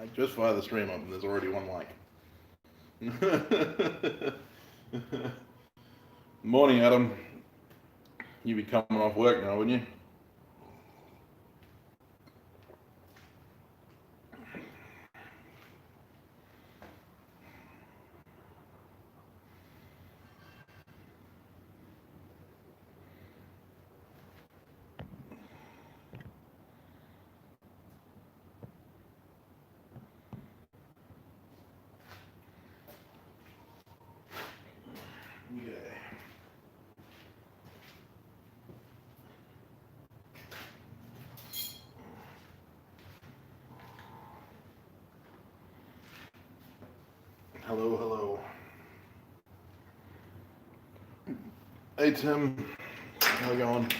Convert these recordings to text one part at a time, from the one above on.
I just fired the stream up and there's already one like. Morning, Adam. You'd be coming off work now, wouldn't you? Yeah. Hello, hello. Hey, Tim. How you going?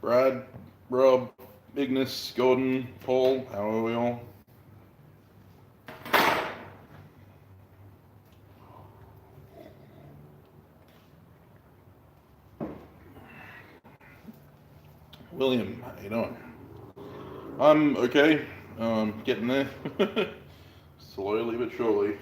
Brad, Rob, Ignis, Gordon, Paul, how are we all? William, how you doing? I'm okay. Getting there. Slowly but surely.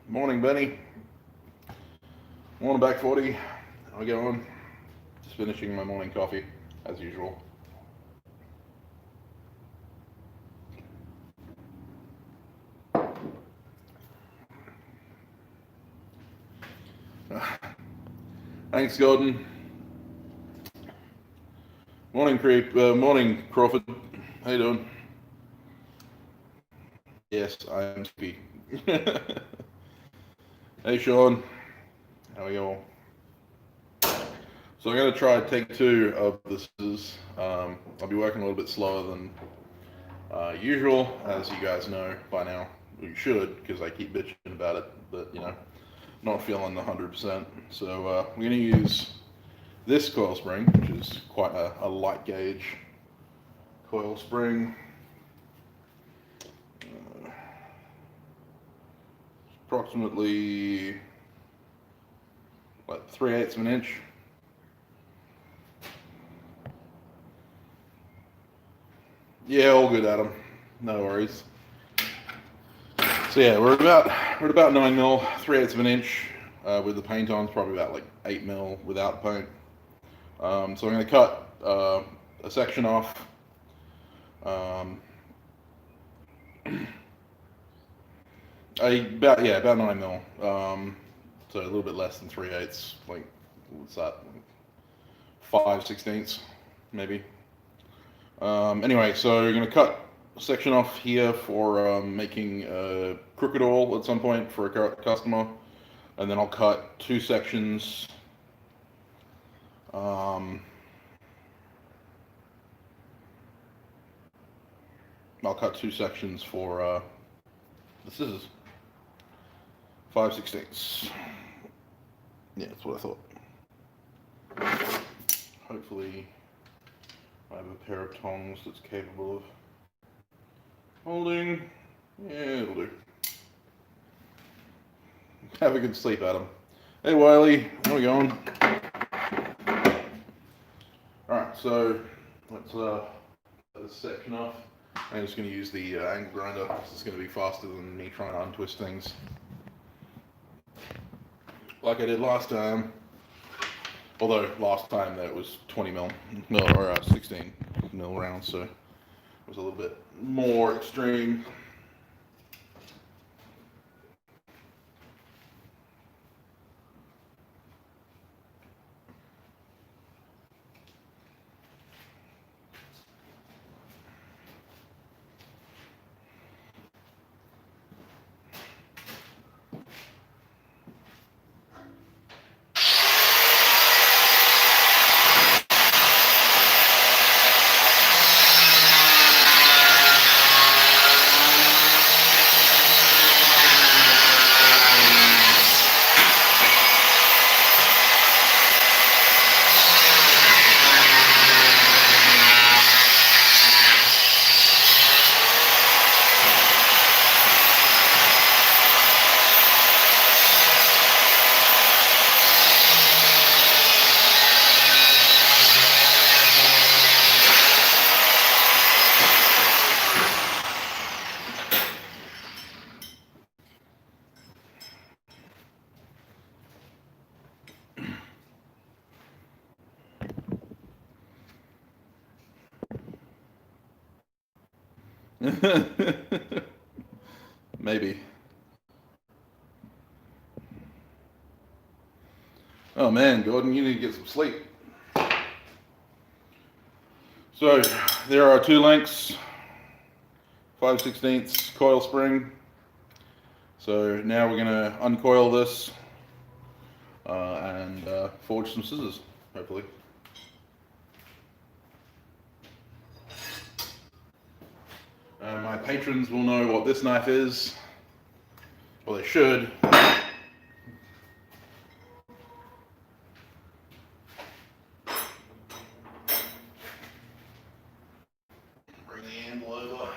Morning, Benny. Morning, back 40. How we going? Just finishing my morning coffee, as usual. Thanks, Gordon. Morning, Creep. Morning, Crawford. How you doing? Yes, I am speaking. Hey, Sean. How are you all? So I'm going to try take 2 of this. I'll be working a little bit slower than usual, as you guys know by now. You should, because I keep bitching about it, but you know, not feeling the 100%. So we're going to use this coil spring, which is quite a light gauge coil spring. Approximately what, 3/8 of an inch. Yeah, all good, Adam. No worries. So yeah, we're at about 9 mil, 3/8 of an inch with the paint on. It's probably about like 8 mil without paint. So I'm going to cut a section off. About 9 mil. So a little bit less than 3/8. Like, what's that? 5/16, maybe. Anyway, so you're going to cut a section off here for making crooked oil at some point for a customer, and then I'll cut 2 sections. I'll cut 2 sections for the scissors. 5/16. Yeah, that's what I thought. Hopefully I have a pair of tongs that's capable of holding. Yeah, it'll do. Have a good sleep, Adam. Hey, Wiley, how we going? Alright, so let's cut this section off. I'm just going to use the angle grinder. This is going to be faster than me trying to untwist things, like I did last time. Although last time that was 20 mil, or 16 mil rounds, so it was a little bit more extreme. Maybe. Oh man, Gordon, you need to get some sleep. So there are 2 links, 5/16 coil spring. So now we're gonna uncoil this and forge some scissors, hopefully. My patrons will know what this knife is. Well, they should. Bring the handle over.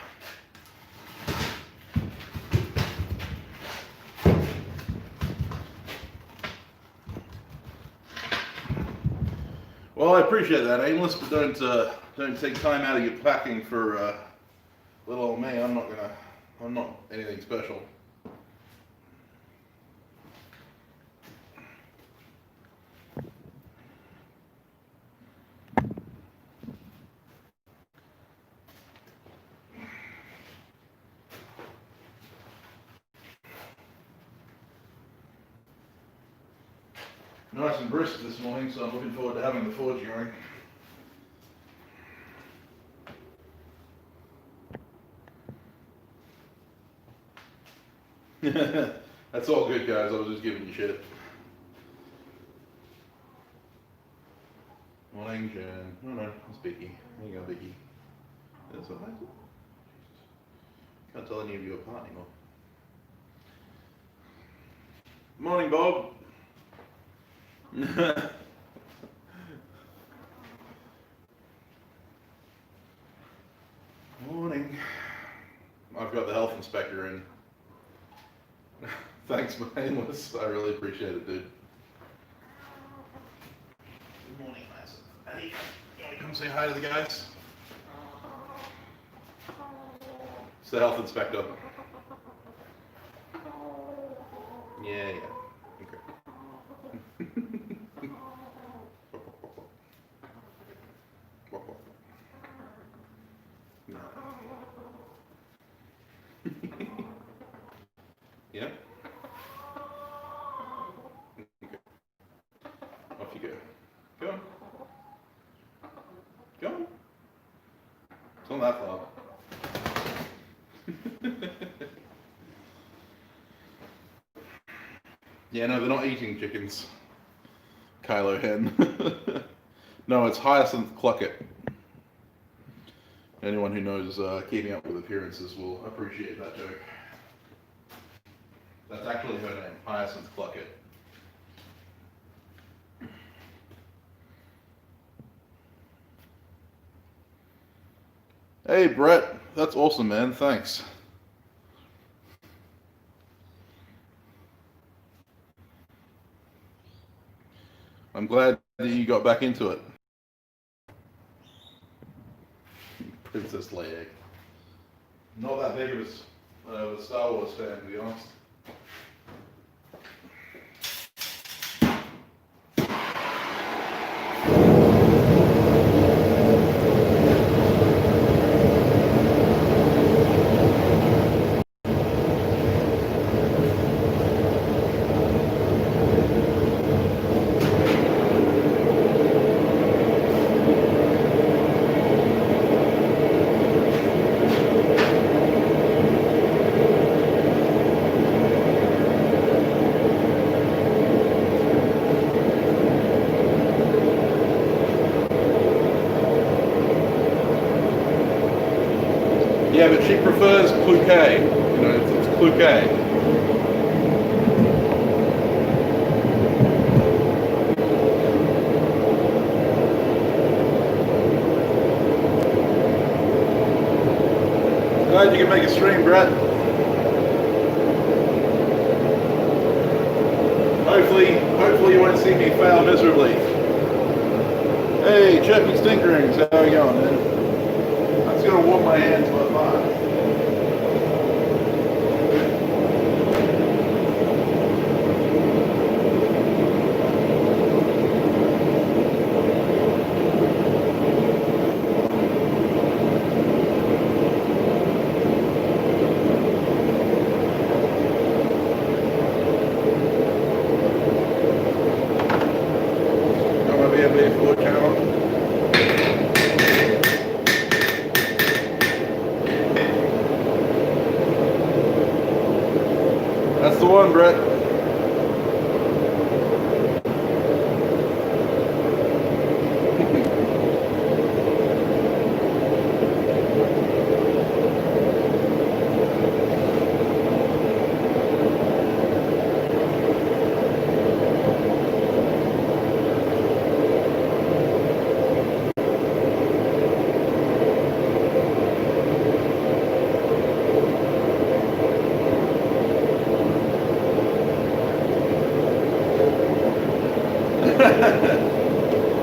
Well, I appreciate that, Aimless, but don't take time out of your packing for little old me. I'm not anything special. Nice and brisk this morning, so I'm looking forward to having the forge going. That's all good, guys. I was just giving you shit. Morning, Jen. Oh no, it's Vicky. There you go, Vicky. That's all right. Can't tell any of you apart anymore. Morning, Bob. Morning. I've got the health inspector in. Thanks, Aimless. I really appreciate it, dude. Good morning, Mason. Hey, you want to come say hi to the guys? It's the health inspector. Yeah. Okay. Yeah? Okay. Off you go. Go on. Go on. It's not that far. Yeah, no, they're not eating chickens. Kylo hen. No, it's Hyacinth Clucket. Anyone who knows keeping up with appearances will appreciate that joke. That's actually her name, Hyacinth Clucket. Hey, Brett. That's awesome, man. Thanks. I'm glad that you got back into it. Princess Leia. Not that big of a Star Wars fan, to be honest. Yeah, but she prefers cloquet. You know, it's cloquet. Glad you can make a stream, Brett. Hopefully you won't see me fail miserably. Hey, Chutney Stinkerings, how are you going, man? I'm just gonna warm my hands by fire. on, Brett.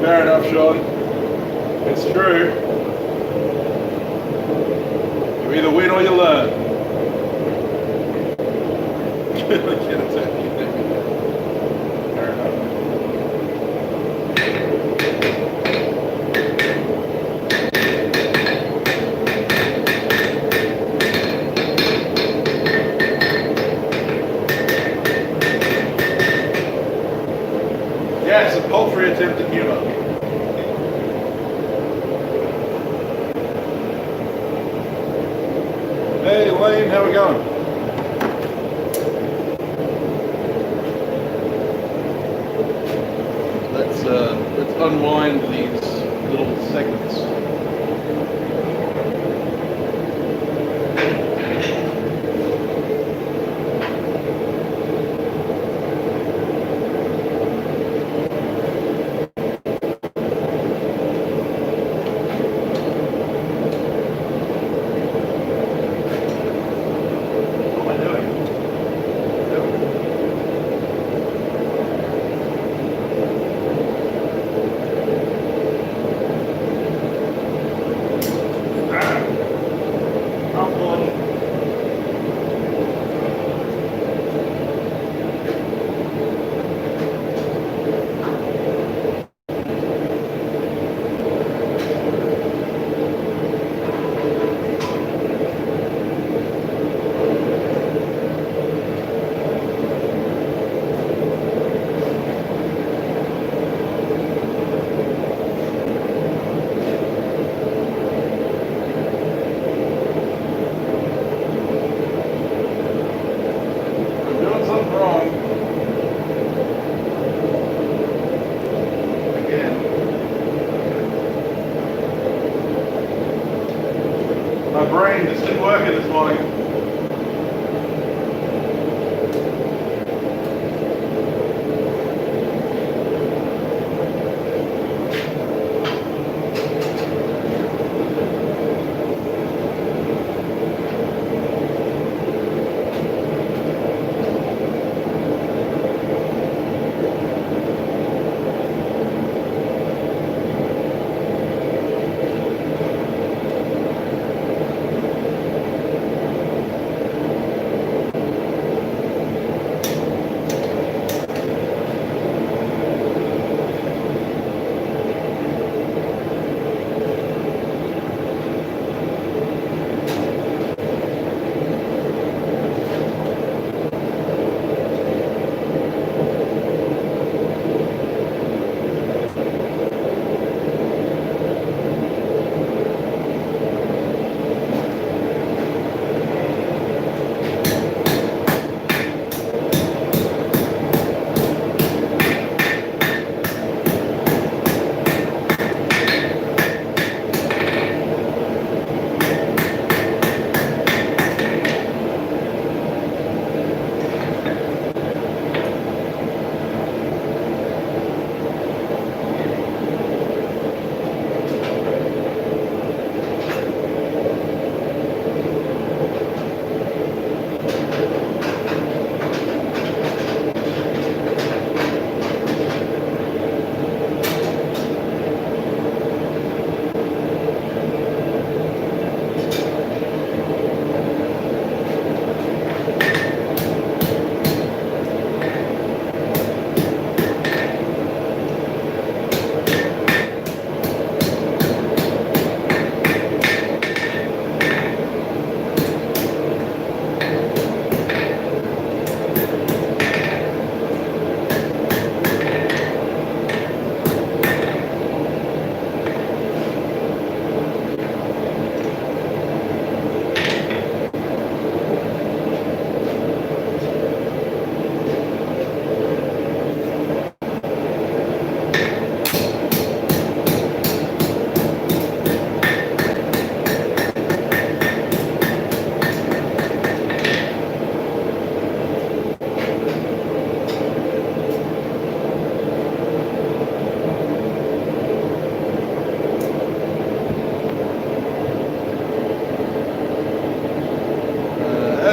Fair enough, Sean. It's true. You either win or you learn. Fair enough. Yes, a paltry attempt at humour. Hey, Lane, how we going? Let's unwind these little segments. My brain just didn't work this morning.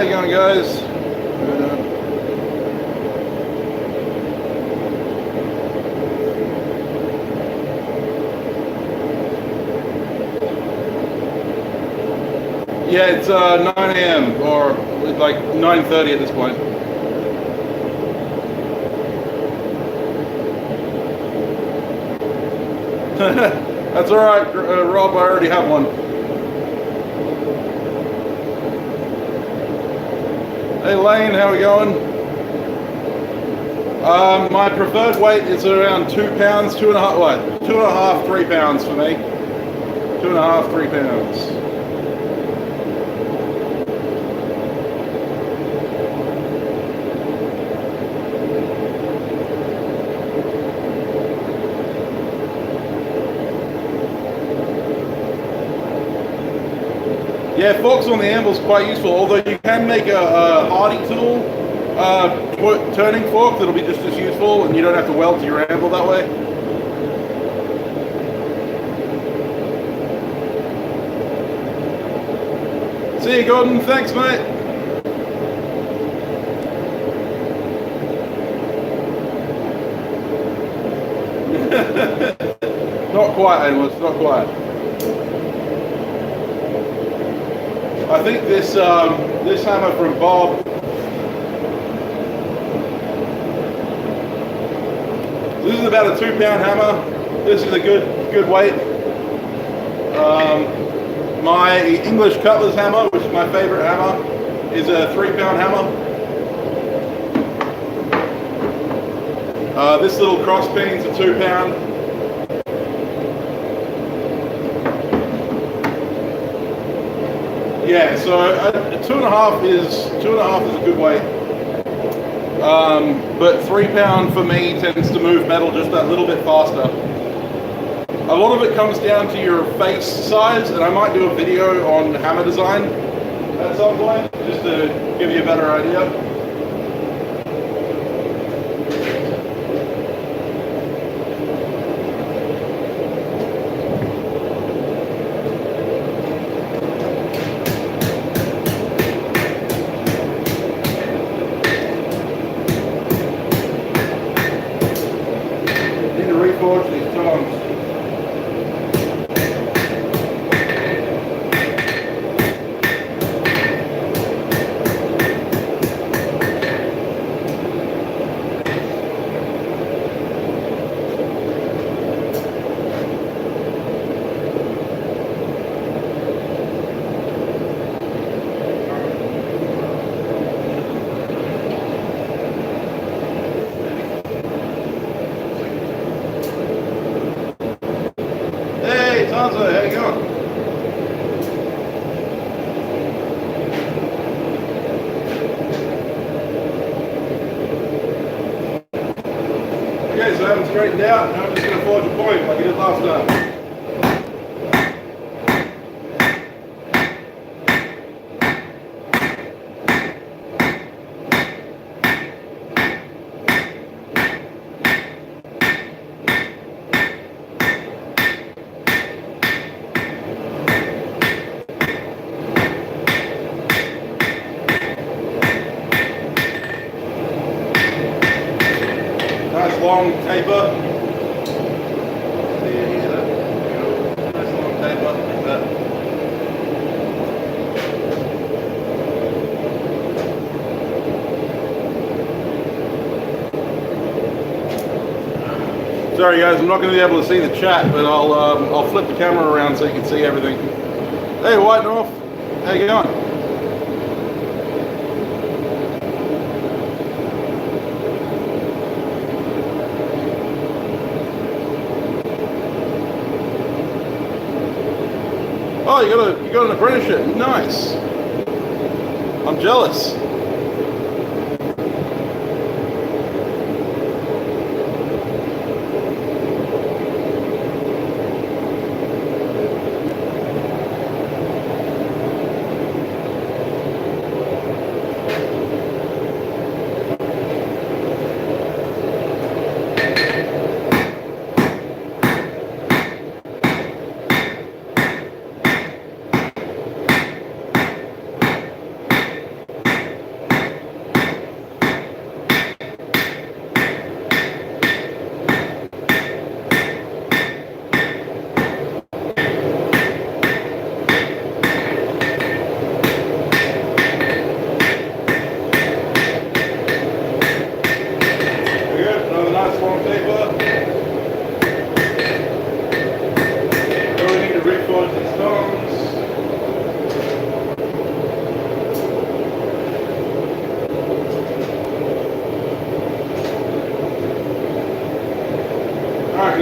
you going, guys? Yeah, it's 9 a.m. or like 9:30 at this point. That's all right, Rob. I already have one. Hey, Lane, how we going? My preferred weight is around 2 pounds, 2.5, 3 pounds for me. 2.5, 3 pounds. Yeah, forks on the anvil is quite useful, although you can make a hardy tool turning fork that'll be just as useful, and you don't have to weld your anvil that way. See you, Gordon. Thanks, mate. Not quite, Amos, not quite. I think this this hammer from Bob. This is about a 2 pound hammer. This is a good weight. My English cutler's hammer, which is my favorite hammer, is a 3 pound hammer. This little cross pin's a 2 pound. Yeah, so 2.5 is a good weight, but 3 pound for me tends to move metal just that little bit faster. A lot of it comes down to your face size, and I might do a video on hammer design at some point just to give you a better idea. Reforge these tongs. How you going? Okay, so I haven't straightened out, and I'm just going to forge a point like I did last time. Nice long taper. Nice long taper like that. Sorry guys, I'm not going to be able to see the chat, but I'll flip the camera around so you can see everything. Hey White North, how you going? Oh, you got an apprenticeship. Nice. I'm jealous.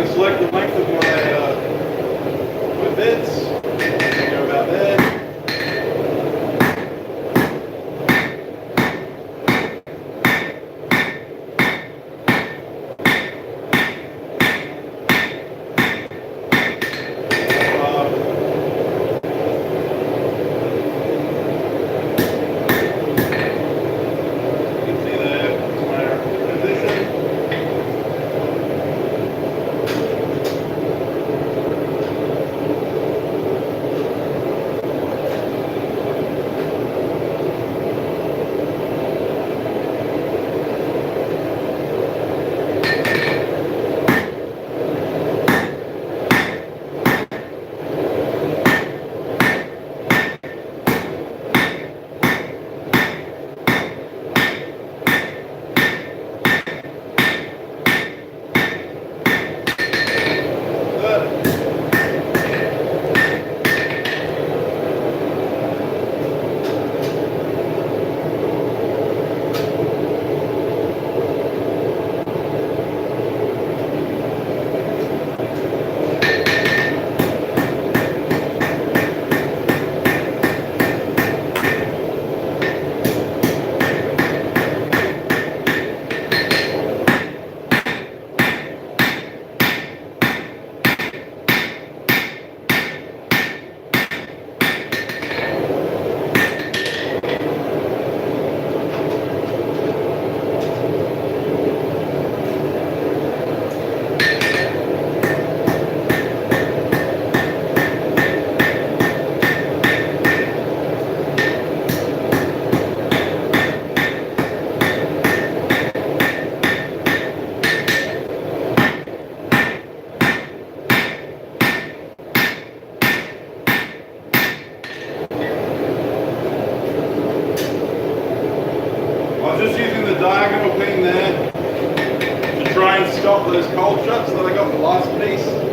going to select the length of my bits. Go about there. Diagonal thing there to try and stop those cold shuts that I got the last piece.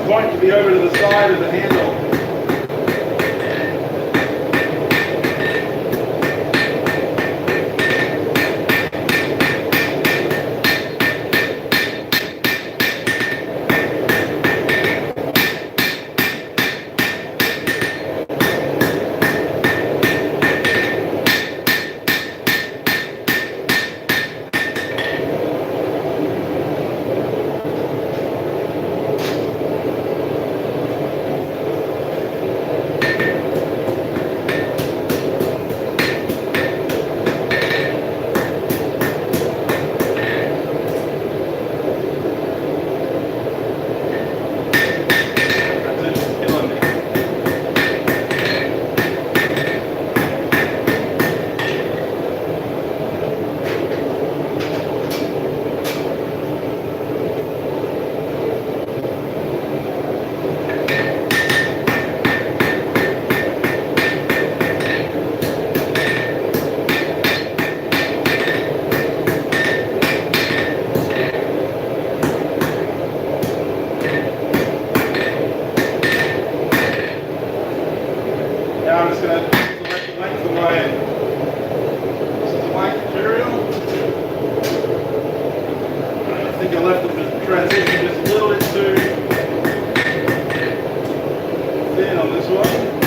Point to be over to the side of the handle. think I left the transition just a little bit too thin on this one.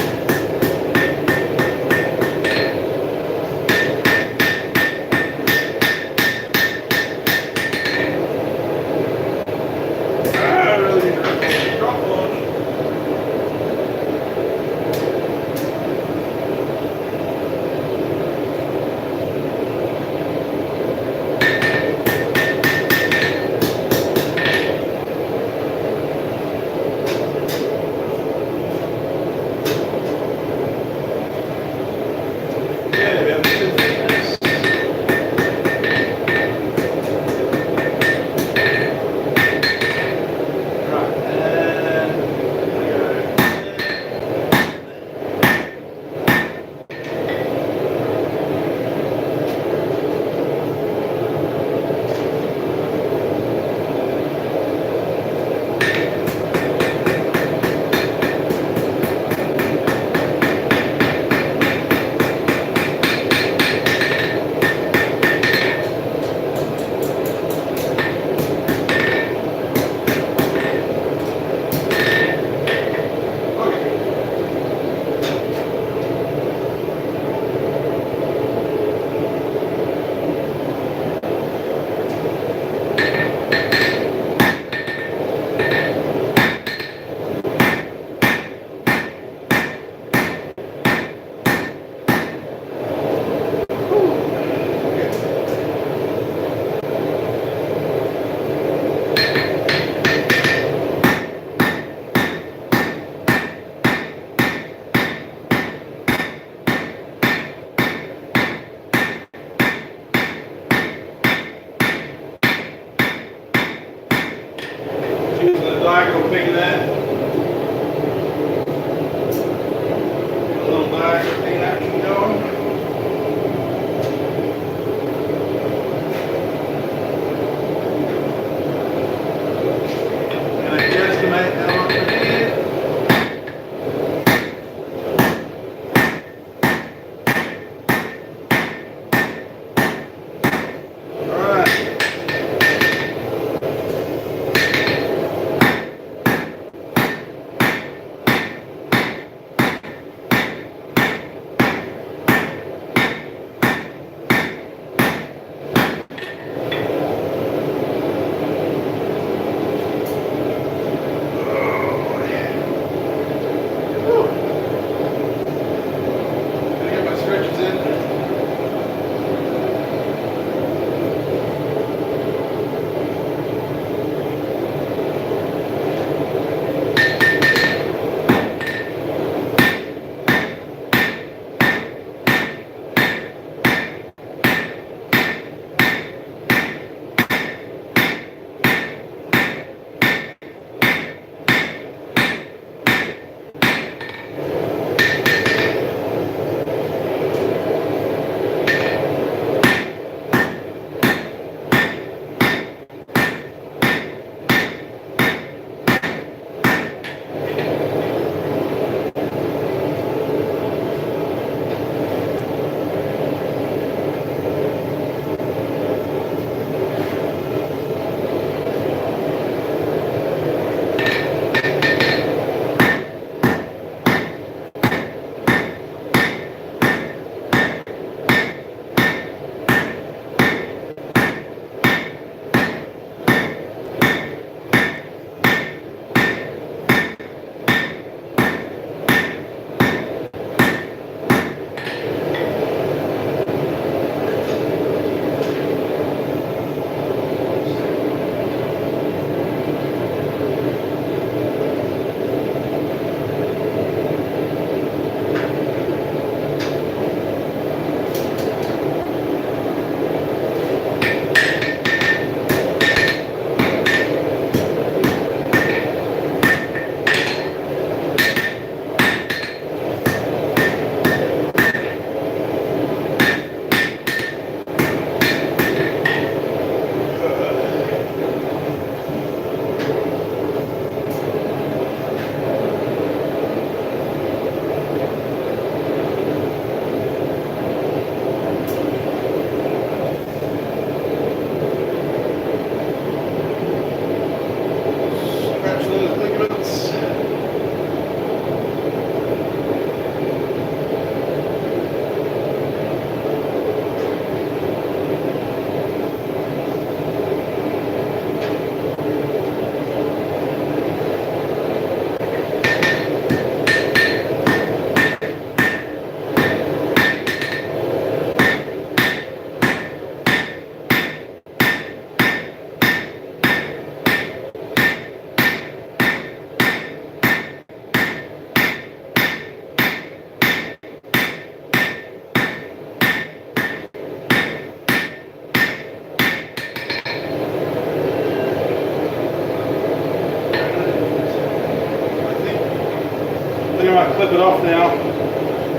clip it off now,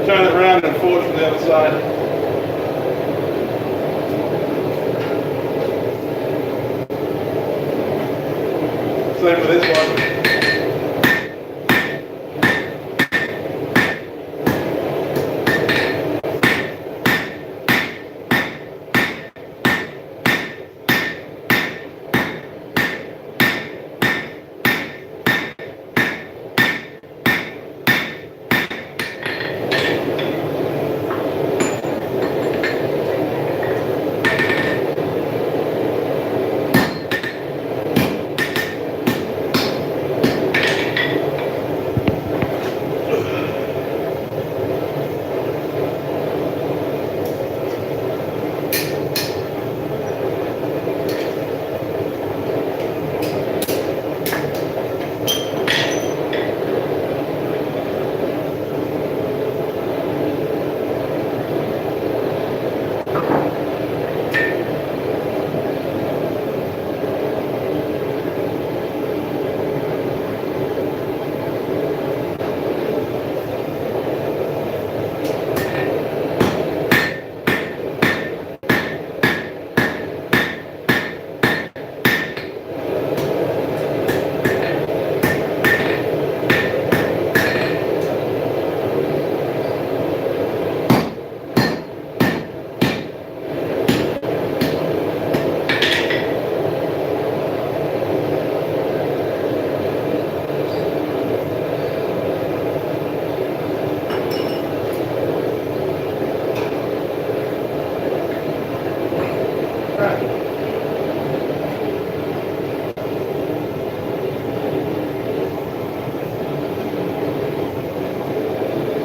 turn it around and forge from the other side. Same with this one.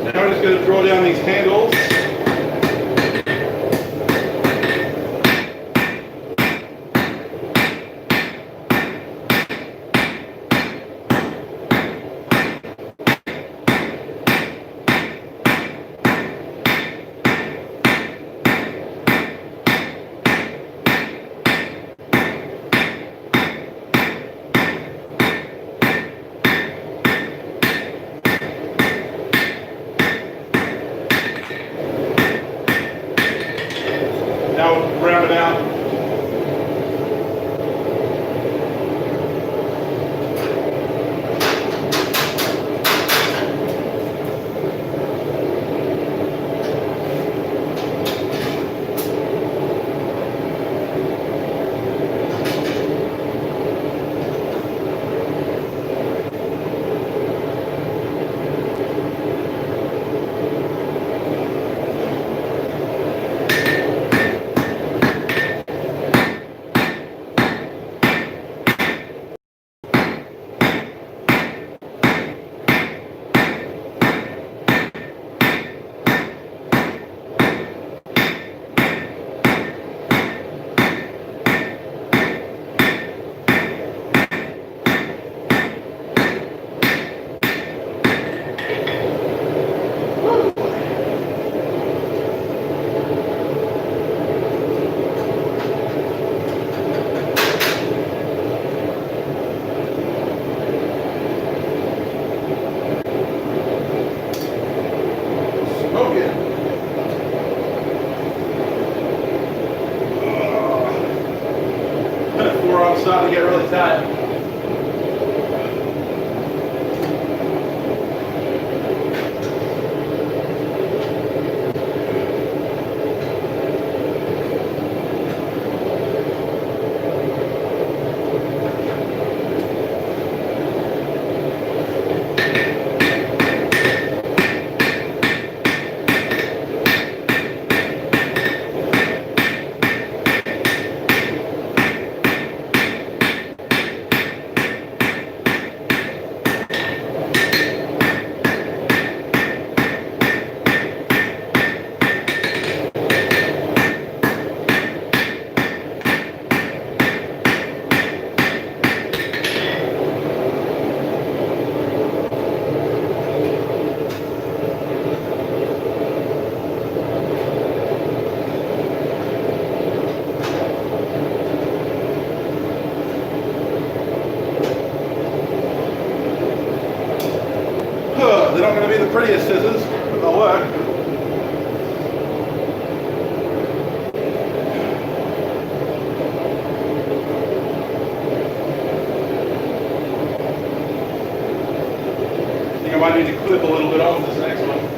Now we're just going to draw down these handles. Now we'll round it out. Starting to get really tight. prettiest scissors, but they'll work. I think I might need to clip a little bit off this next one.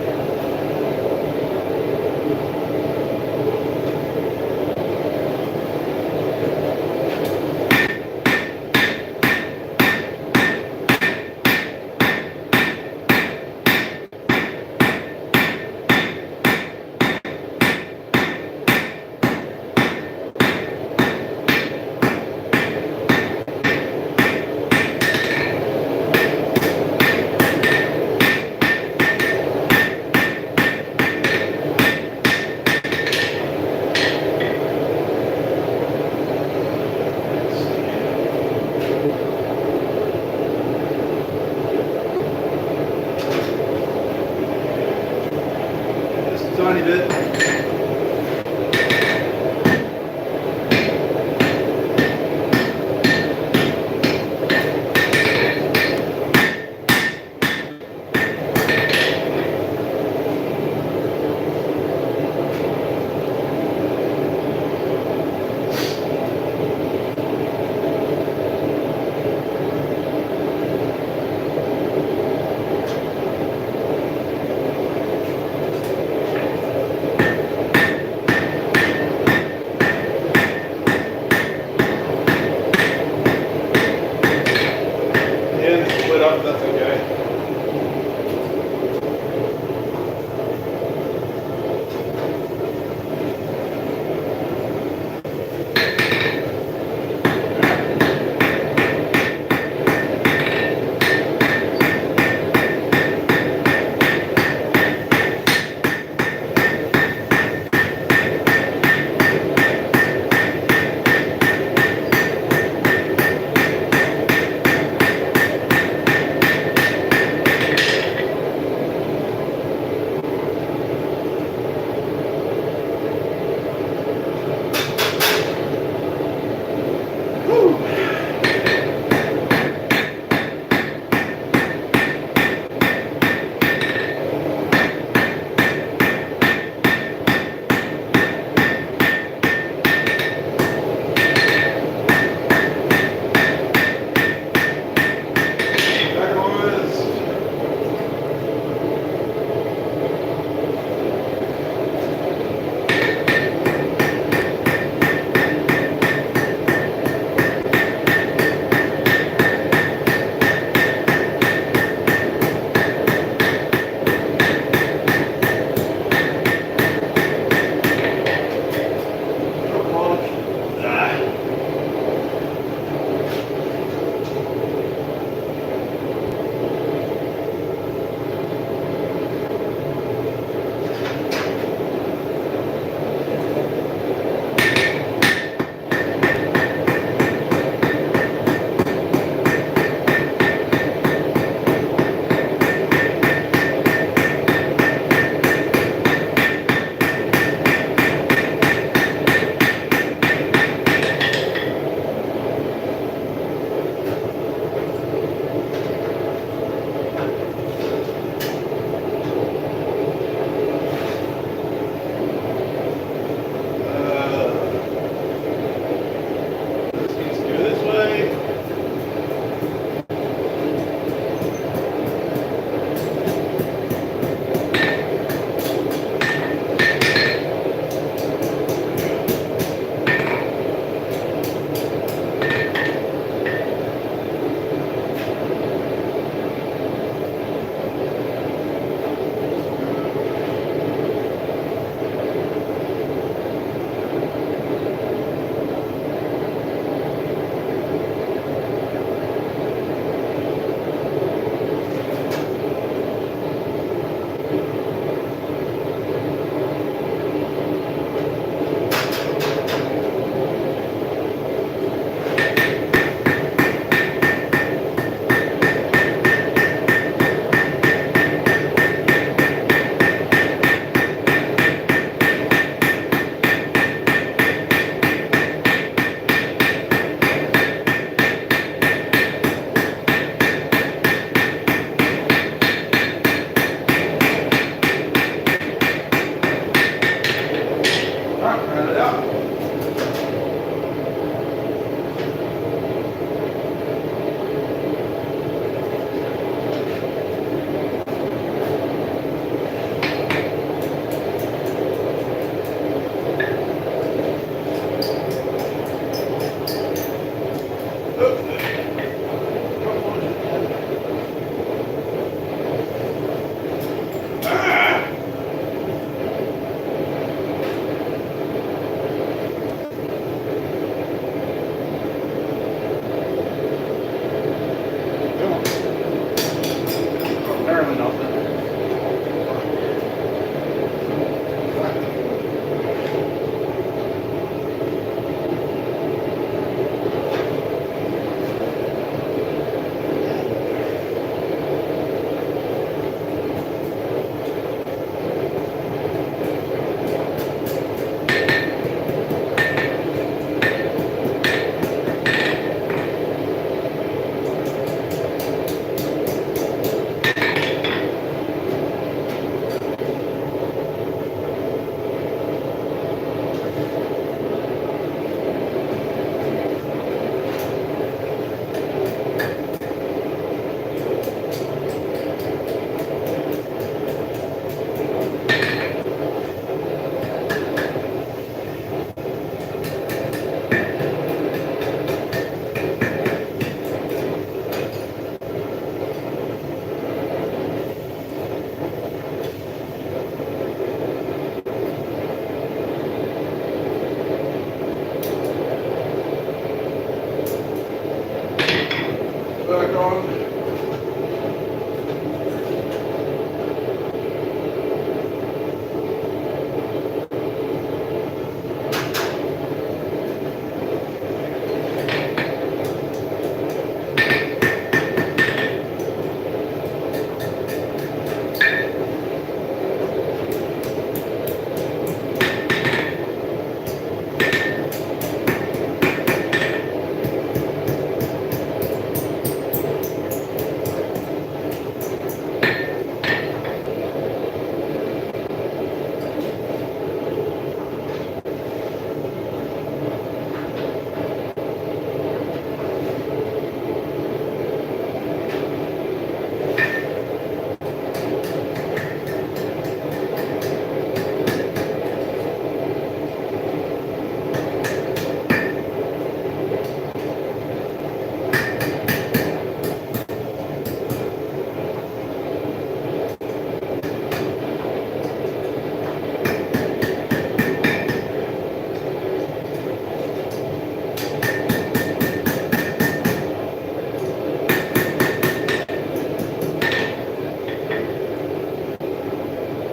Back on.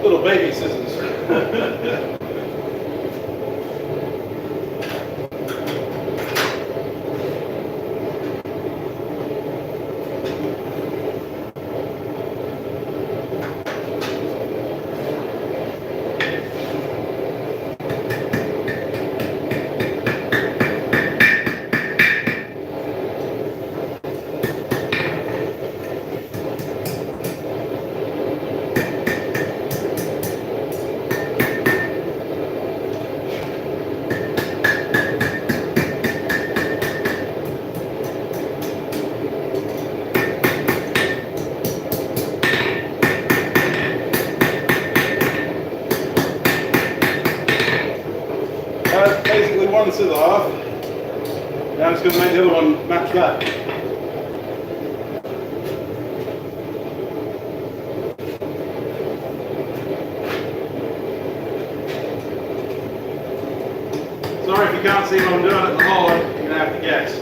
Little baby scissors. Basically one scissor off. Now I'm just going to make the other one match that. Sorry if you can't see what I'm doing at the hole, you're going to have to guess.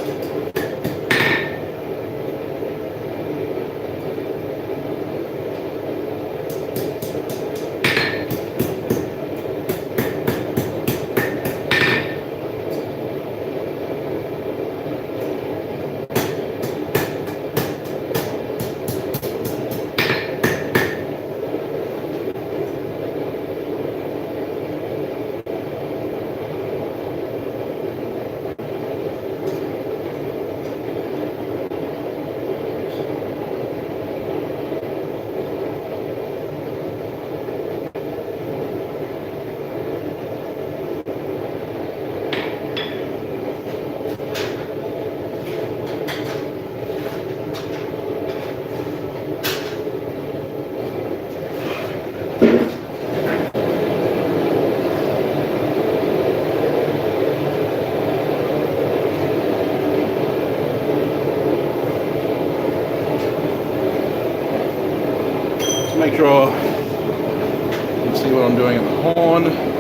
make sure you can see what I'm doing at the horn.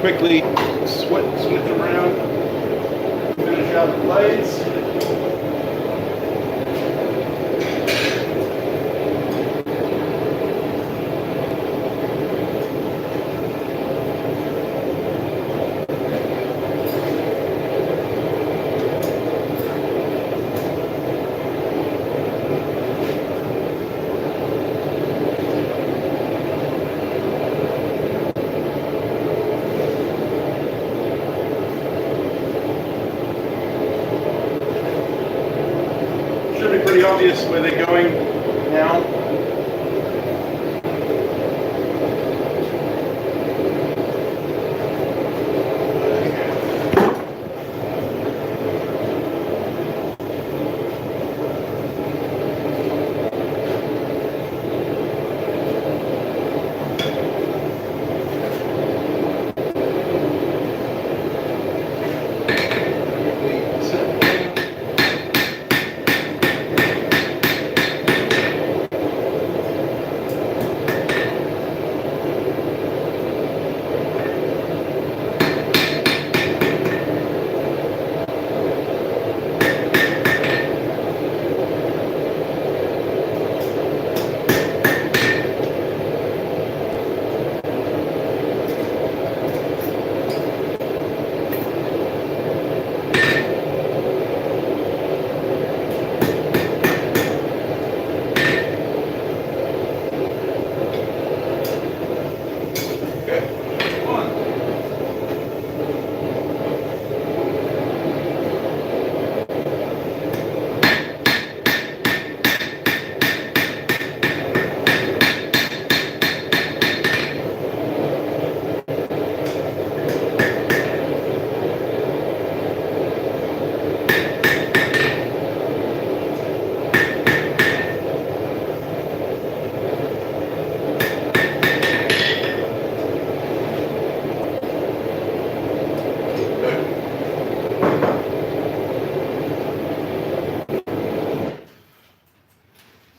Quickly switch around, finish out the blades. Should be pretty obvious where they're going now.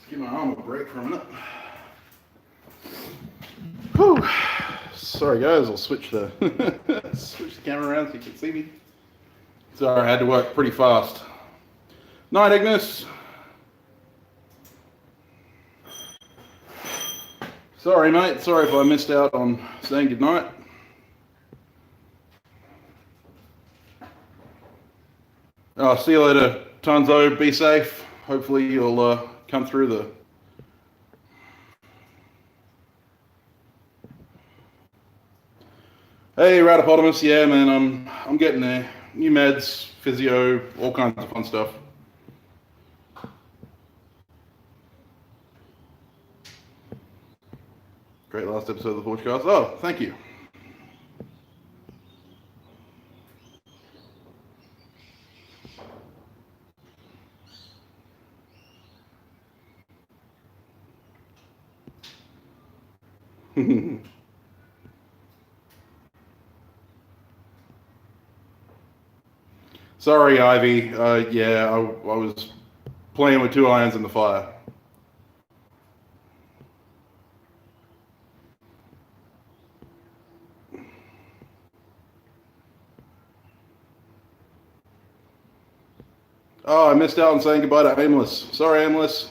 Give my arm a break for a minute. Whew. Sorry guys, I'll switch the switch the camera around so you can see me. Sorry, I had to work pretty fast. Night, Ignis. Sorry, mate. Sorry if I missed out on saying goodnight. See you later, Tanzo. Be safe. Hopefully you'll come through the... Hey, Ratopotamus. Yeah, man, I'm getting there. New meds, physio, all kinds of fun stuff. Great last episode of the Forgecast. Oh, thank you. Sorry, Ivy. Yeah, I was playing with 2 irons in the fire. Oh, I missed out on saying goodbye to Aimless. Sorry, Aimless.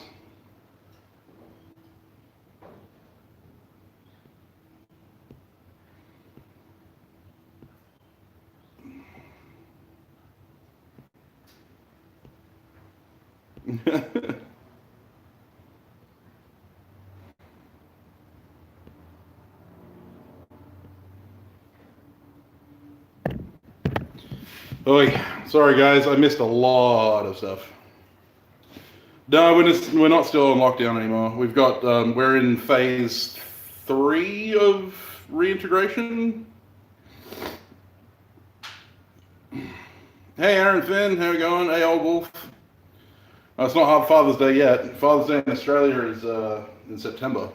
Oy, sorry guys, I missed a lot of stuff. No, we're not still in lockdown anymore. We've got we're in phase 3 of reintegration. Hey Aaron Finn, how you going? Hey old wolf. Oh, it's not Father's Day yet. Father's Day in Australia is in September.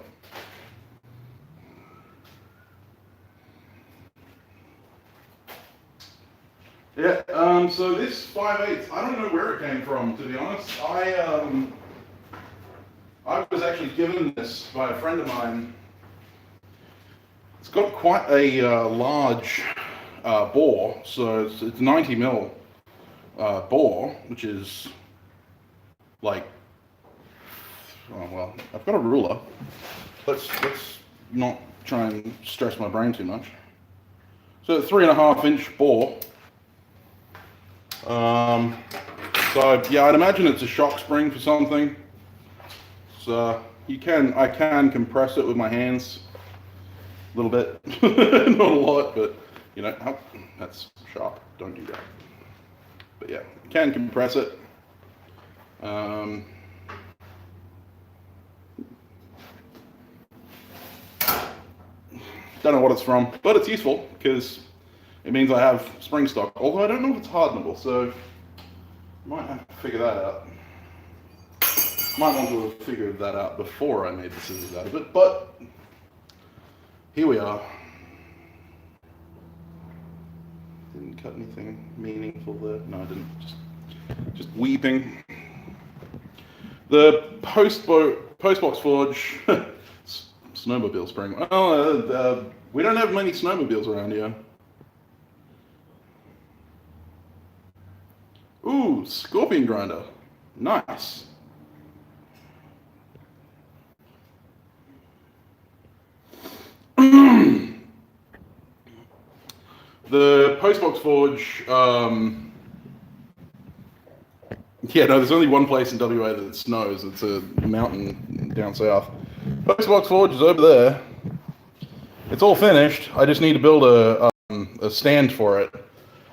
Yeah, so this 5/8, I don't know where it came from, to be honest. I was actually given this by a friend of mine. It's got quite a large bore, so it's 90 mil bore, which is like, oh well, I've got a ruler. Let's not try and stress my brain too much. So 3.5-inch bore. So yeah, I'd imagine it's a shock spring for something. So I can compress it with my hands a little bit, not a lot, but you know, that's sharp. Don't do that. But yeah, you can compress it. Don't know what it's from, but it's useful because it means I have spring stock. Although I don't know if it's hardenable, so I might have to figure that out. Might want to have figured that out before I made the scissors out of it, but here we are. Didn't cut anything meaningful there. No, I didn't. Just weeping. The Postbox Forge snowmobile spring. Well, we don't have many snowmobiles around here. Ooh, scorpion grinder. Nice. The Postbox Forge, yeah, no, there's only one place in WA that it snows. It's a mountain down south. Postbox Forge is over there. It's all finished. I just need to build a stand for it.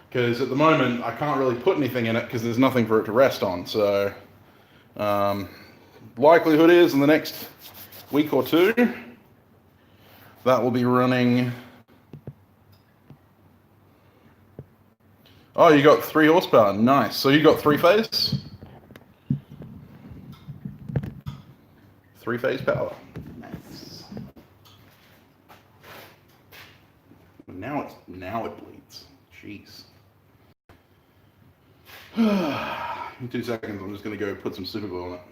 Because at the moment, I can't really put anything in it because there's nothing for it to rest on. So, likelihood is in the next week or two, that will be running. Oh, you got 3 horsepower. Nice. So you got 3-phase? 3-phase power. Nice. Now it bleeds. Jeez. In 2 seconds, I'm just going to go put some super glue on it.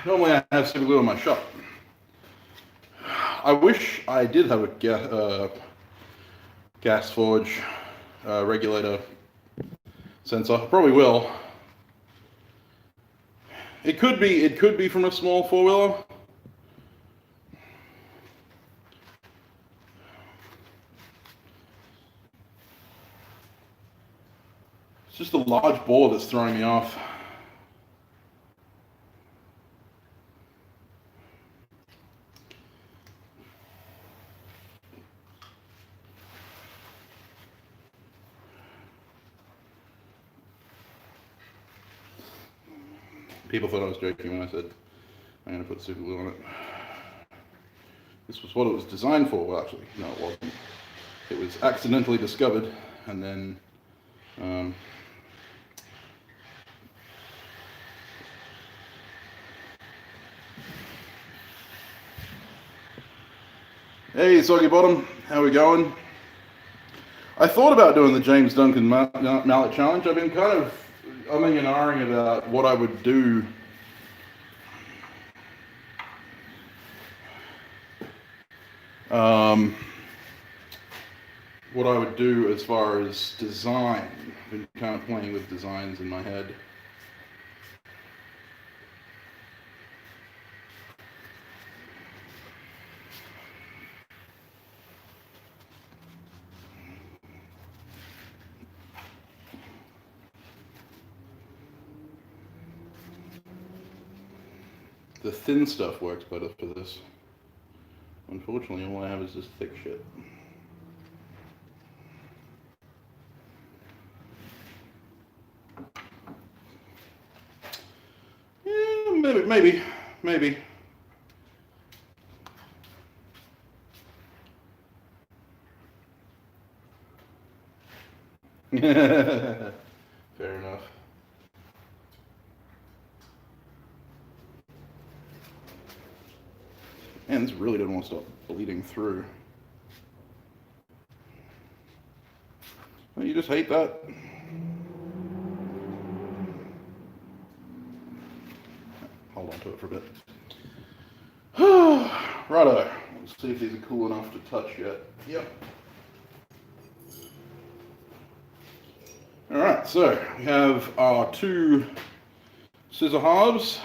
Normally I have super glue in my shop. I wish I did have a gas forge, regulator sensor. Probably will. It could be from a small four-wheeler. It's just a large bore that's throwing me off. People thought I was joking when I said I'm going to put super glue on it. This was what it was designed for. Well, actually, no, it wasn't. It was accidentally discovered, and then hey, Soggy Bottom, how we going? I thought about doing the James Duncan mallet challenge. I've been kind of umming and ahhing about what I would do. What I would do as far as design. I've been kind of playing with designs in my head. The thin stuff works better for this. Unfortunately, all I have is this thick shit. Yeah, maybe. Fair enough. Man, this really doesn't want to stop bleeding through. Oh, you just hate that? Hold on to it for a bit. Righto. Let's see if these are cool enough to touch yet. Yep. Alright, so we have our two scissor halves.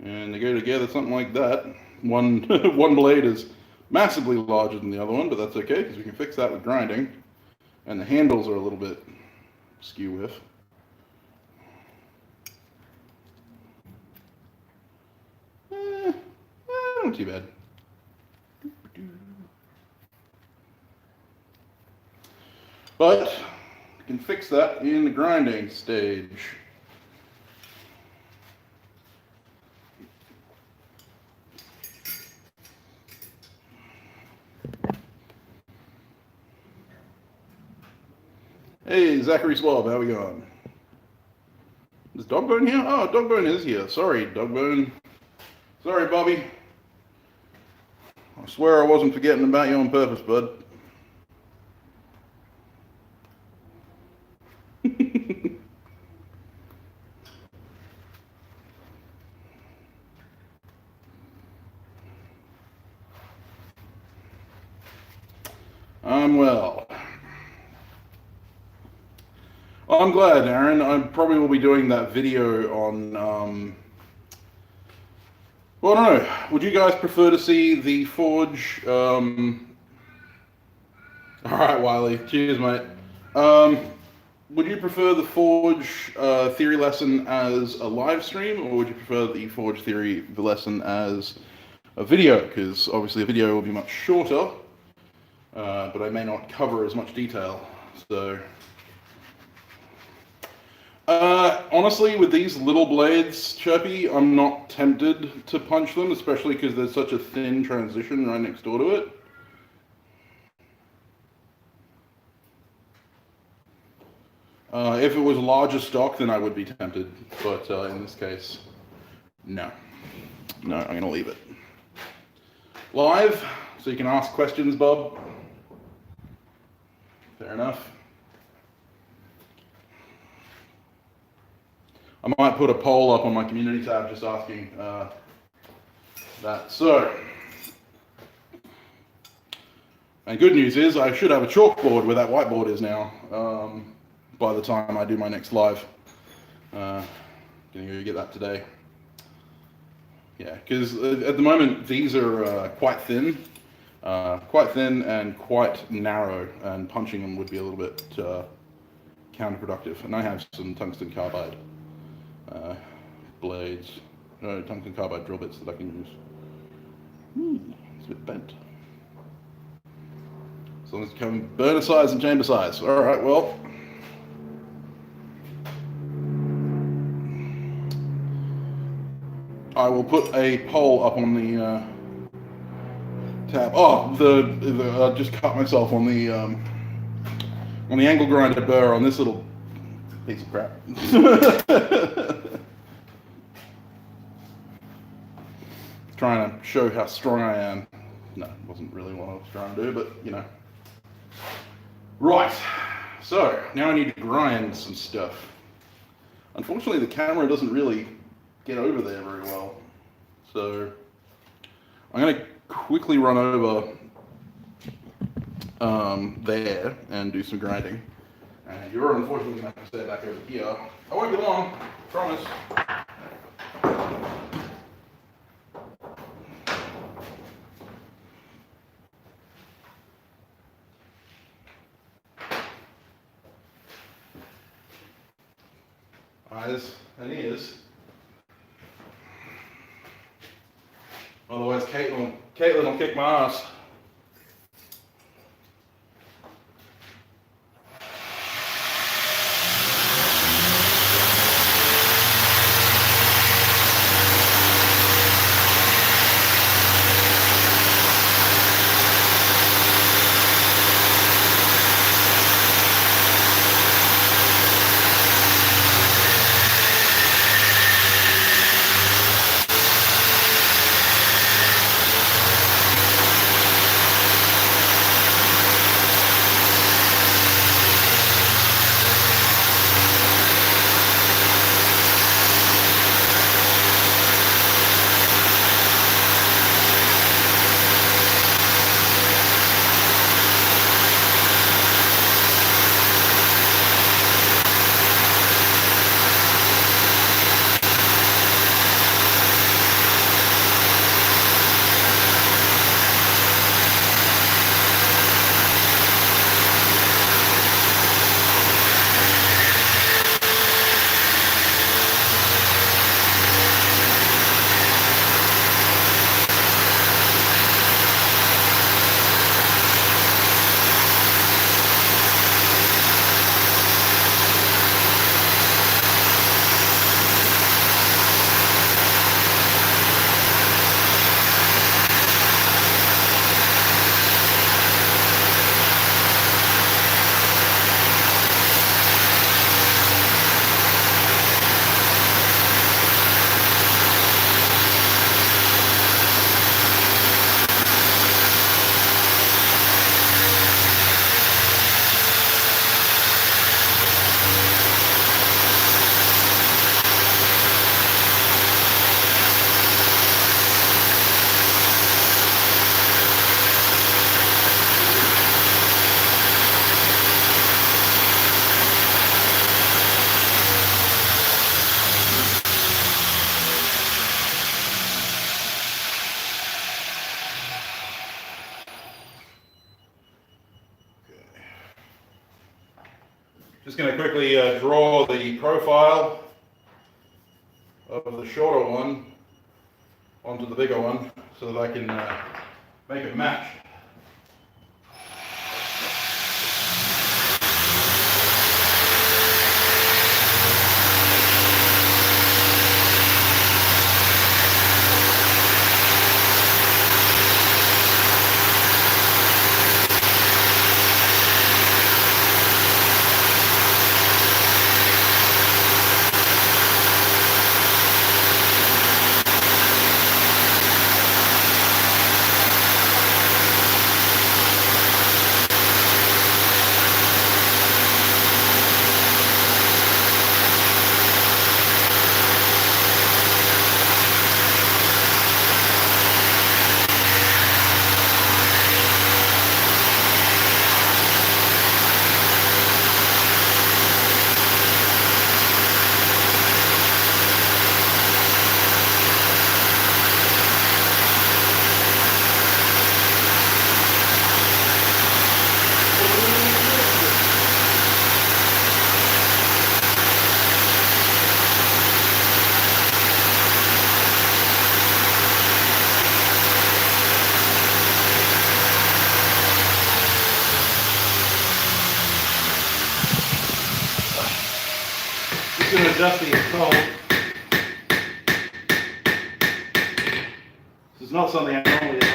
And they go together something like that. One blade is massively larger than the other one, but that's okay because we can fix that with grinding. And the handles are a little bit skew with. Not too bad. But you can fix that in the grinding stage. Hey, Zachary Swab, how we going? Is Dogbone here? Oh, Dogbone is here. Sorry, Dogbone. Sorry, Bobby. I swear I wasn't forgetting about you on purpose, bud. I'm well. I'm glad, Aaron. I probably will be doing that video on, well, I don't know. Would you guys prefer to see the Forge, all right, Wiley. Cheers, mate. Would you prefer the Forge theory lesson as a live stream, or would you prefer the Forge theory lesson as a video? Because obviously a video will be much shorter, but I may not cover as much detail, so... honestly, with these little blades, Chirpy, I'm not tempted to punch them, especially because there's such a thin transition right next door to it. If it was larger stock, then I would be tempted, but in this case, no. No, I'm going to leave it. Live, so you can ask questions, Bob. Fair enough. I might put a poll up on my community tab just asking that. So, And good news is I should have a chalkboard where that whiteboard is now by the time I do my next live. Gonna go get that today. Yeah, because at the moment these are quite thin and quite narrow, and punching them would be a little bit counterproductive. And I have some tungsten carbide tungsten carbide drill bits that I can use. It's a bit bent. As long as it comes burner size and chamber size. All right, well. I will put a poll up on the tab. Oh, I just cut myself on the angle grinder burr on this little piece of crap. Trying to show how strong I am. No, it wasn't really what I was trying to do, but you know. Right, so now I need to grind some stuff. Unfortunately, the camera doesn't really get over there very well. So I'm going to quickly run over there and do some grinding. And you're unfortunately going to have to stay back over here. I won't be long, promise. Eyes and ears. Otherwise, Caitlin will kick my ass. Just going to quickly draw the profile of the shorter one onto the bigger one so that I can make it match. dusty and cold. This is not something I normally advise.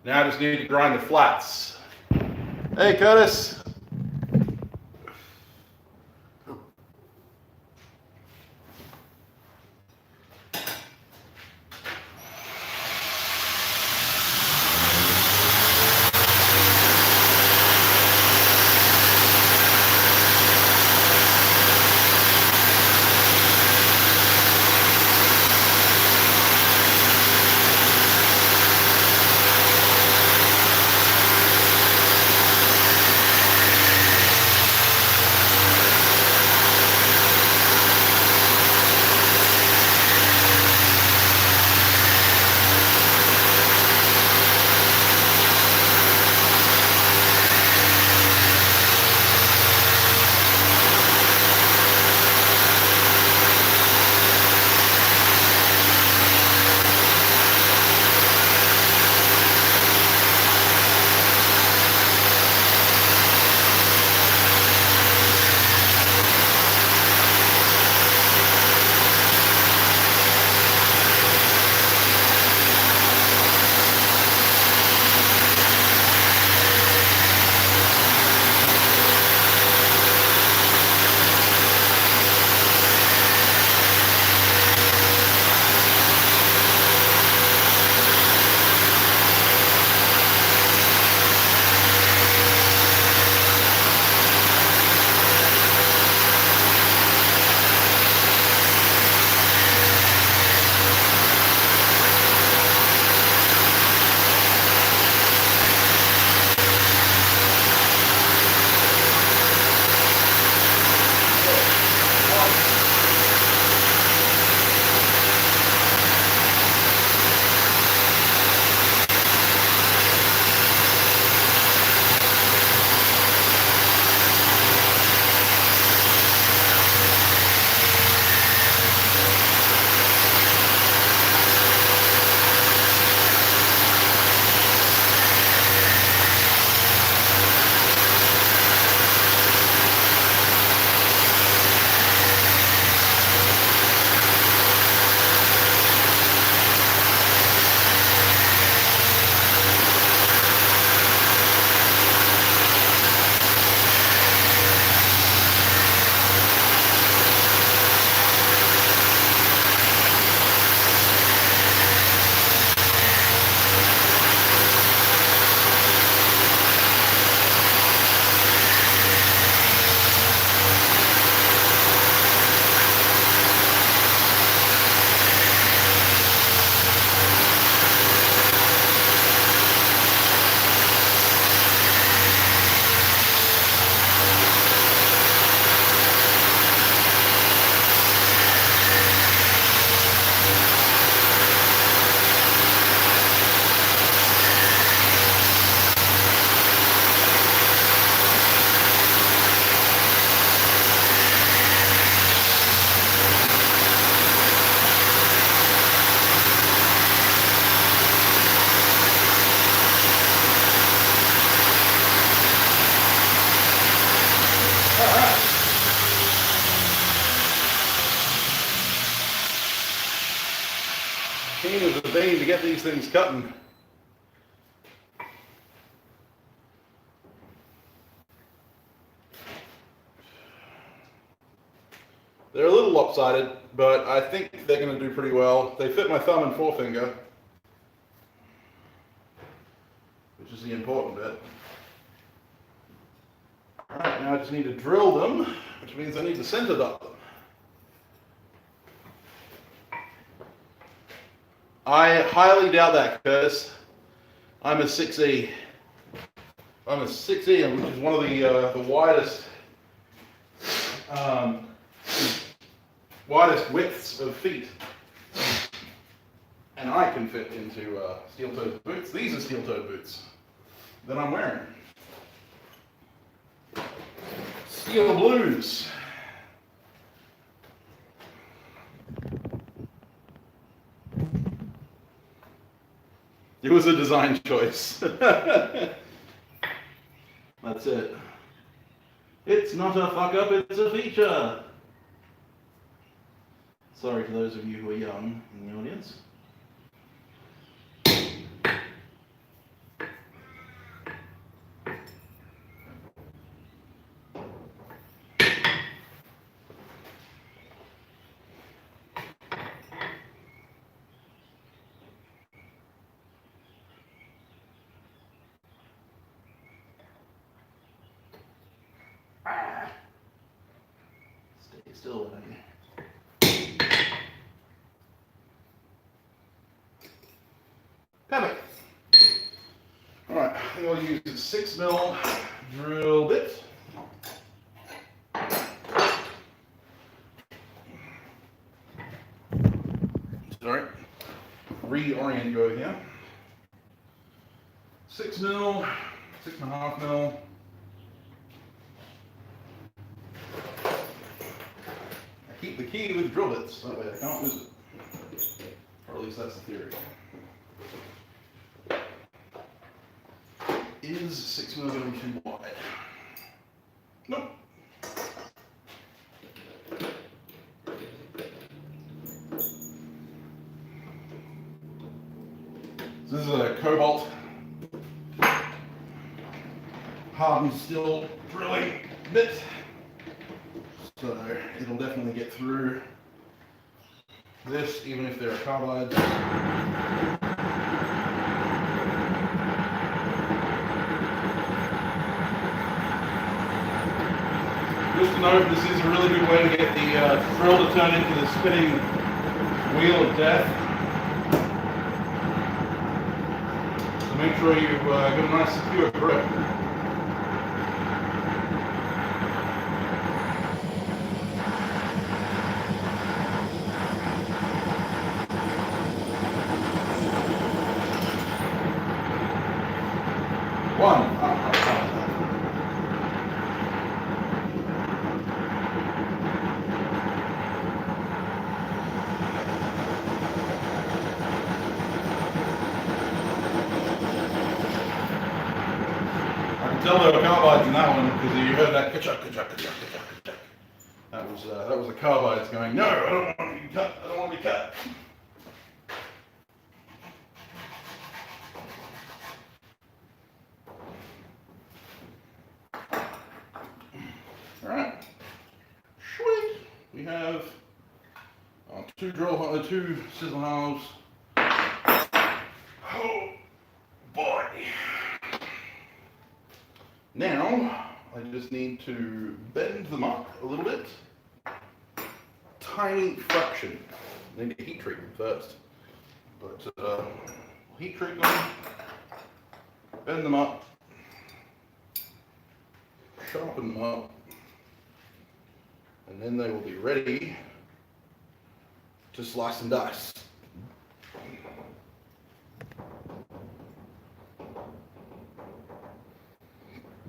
Now I just need to grind the flats. Hey, Curtis. Keen as a bean to get these things cutting. They're a little lopsided, but I think they're going to do pretty well. They fit my thumb and forefinger, which is the important bit. Alright, now I just need to drill them, which means I need to center dot them. I highly doubt that, Curtis. I'm a 6E. I'm a 6E, which is one of the widest widths of feet. and I can fit into steel-toed boots. These are steel-toed boots that I'm wearing. Steel Blues. It was a design choice. That's it. It's not a fuck up, it's a feature. Sorry to those of you who are young in the audience. Stay still with me. Perfect. Alright, I think I'll use a 6mm drill bit. Sorry. Reorient you over here. 6mm, 6.5mm. I keep the key with drill bits, that way I can't lose it. Or at least that's the theory. Is 6mm going to be too wide? Nope. So this is a cobalt hardened steel drilling bit. So it'll definitely get through this, even if there are carbides. Just to note, this is a really good way to get the drill to turn into the spinning wheel of death. So make sure you've got a nice secure grip. Tell there were carbides in that one because you heard that ka-chuck, ka-chuck, ka-chuck, ka-chuck, ka-chuck. That was the carbides going, no, I don't want to be cut, I don't want to be cut. Alright. Sweet. We have two sizzle halves. Oh boy. Now, I just need to bend them up a little bit. Tiny fraction. I need to heat treat them first. But heat treat them, bend them up, sharpen them up, and then they will be ready to slice and dice.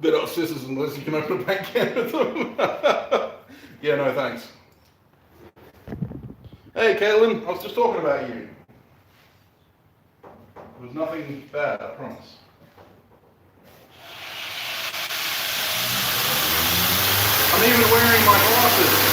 They're not scissors unless you can open a paint can with them. Yeah, no thanks. Hey, Caitlin, I was just talking about you. There was nothing bad, I promise. I'm even wearing my glasses.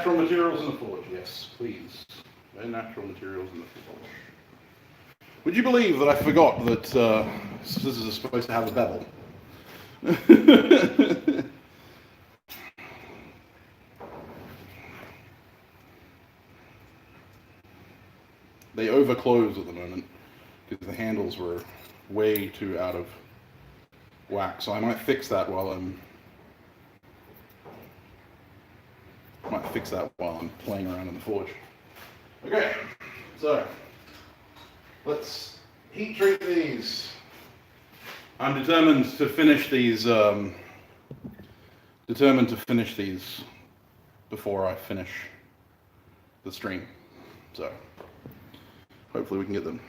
natural materials in the forge, yes, please. No natural materials in the forge. Would you believe that I forgot that scissors are supposed to have a bevel? They overclose at the moment because the handles were way too out of whack. So I might fix that while I'm playing around in the forge. Okay, so let's heat treat these. I'm determined to finish these. Before I finish the stream. So hopefully we can get them.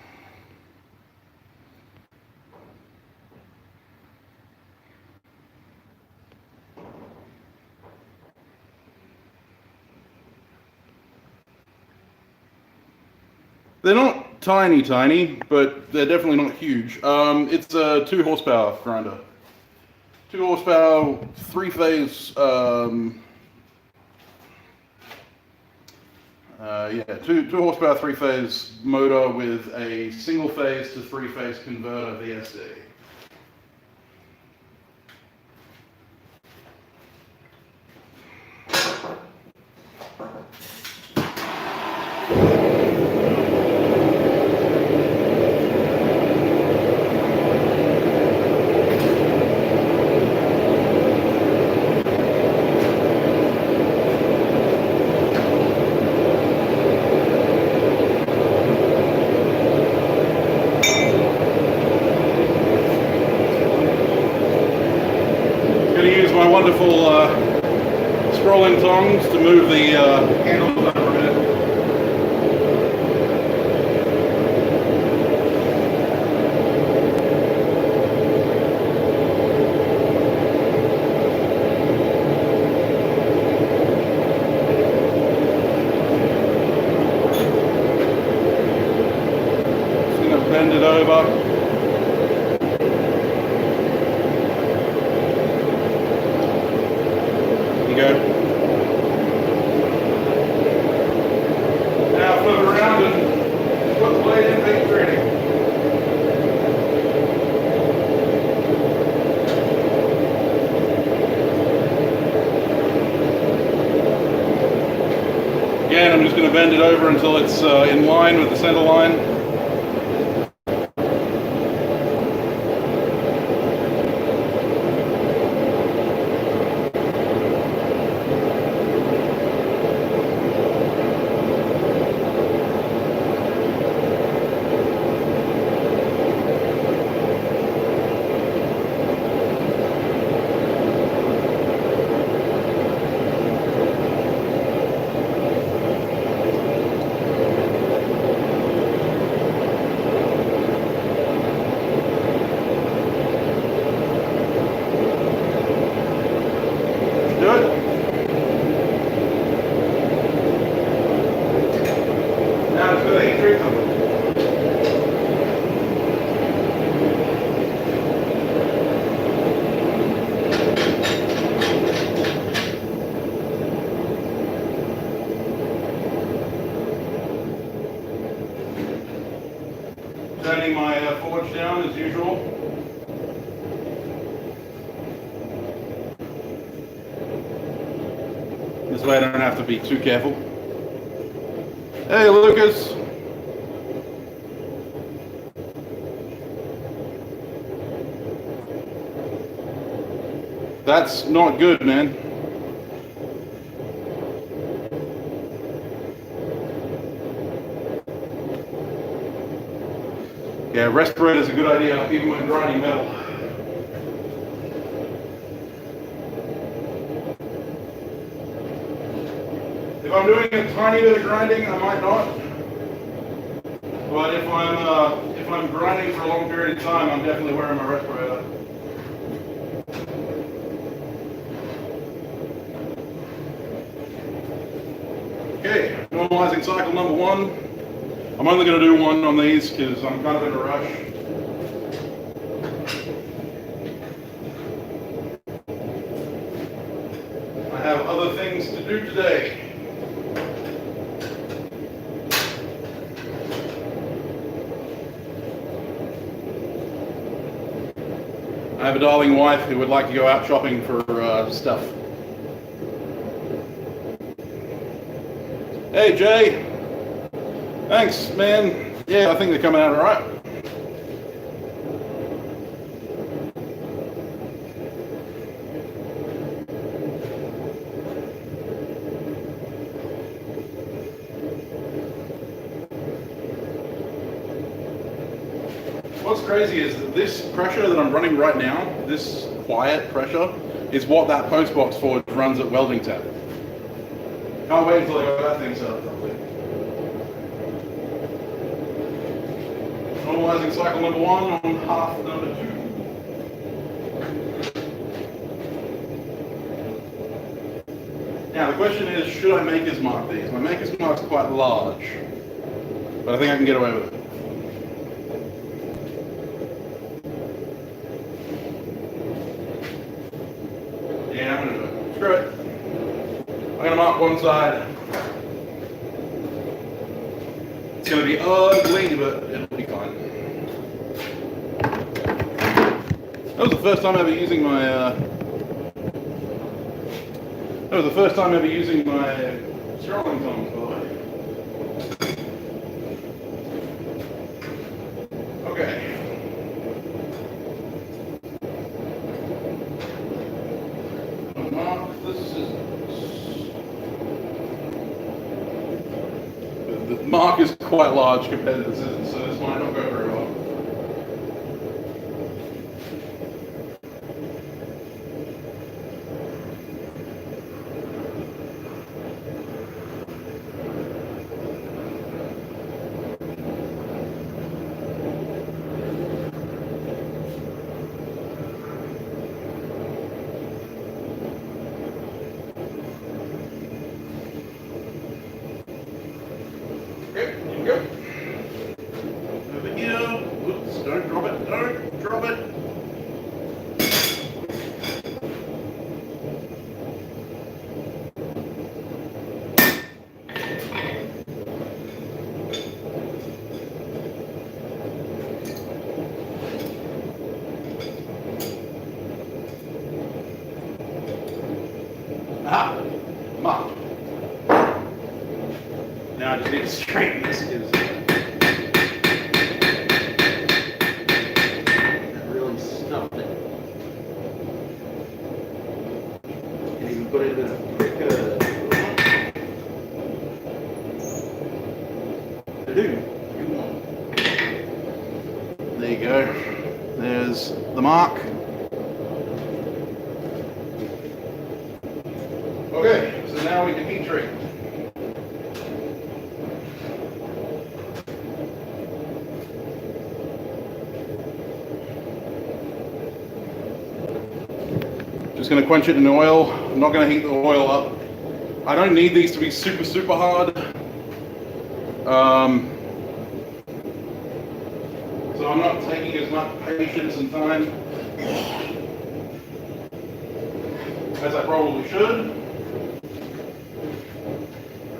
They're not tiny, but they're definitely not huge. It's a 2 horsepower grinder. 2 horsepower, 3-phase, 2 horsepower, 3-phase motor with a single phase to 3-phase converter VSD. My wonderful scrolling tongs to move the handles over a bit. Just going to bend it over. Again, I'm just going to bend it over until it's in line with the center line. Turning my forge down as usual. This way I don't have to be too careful. Hey Lucas! That's not good, man. Yeah, respirator is a good idea, even when grinding metal. If I'm doing a tiny bit of grinding, I might not. But if I'm grinding for a long period of time, I'm definitely wearing my respirator. Okay, normalizing cycle number 1. I'm only going to do 1 on these because I'm kind of in a rush. I have other things to do today. I have a darling wife who would like to go out shopping for stuff. Hey, Jay. Thanks, man. Yeah, I think they're coming out all right. What's crazy is that this pressure that I'm running right now, this quiet pressure, is what that postbox forge runs at welding temp. Can't wait until I got that thing set up properly. Normalizing cycle number 1 on half number 2. Now the question is, should I maker's mark these? My maker's mark's quite large, but I think I can get away with it. Yeah, I'm gonna do it. Screw it. I'm gonna mark one side. It's gonna be ugly, but it'll be fine. That was the first time ever using my. That was the first time ever using my scrolling tongs, by the way. Okay. Mark the scissors. The mark is quite large compared to the scissors, so this might not go very well. Okay, here we go. Over here. Oops, don't drop it, don't drop it. Aha, mark. Now I just need to straighten this because that really stuffed it. And even put it in a quicker. There you go. There's the mark. Okay, so now we can heat treat. Just going to quench it in oil. I'm not going to heat the oil up. I don't need these to be super, super hard. So I'm not taking as much patience and time as I probably should.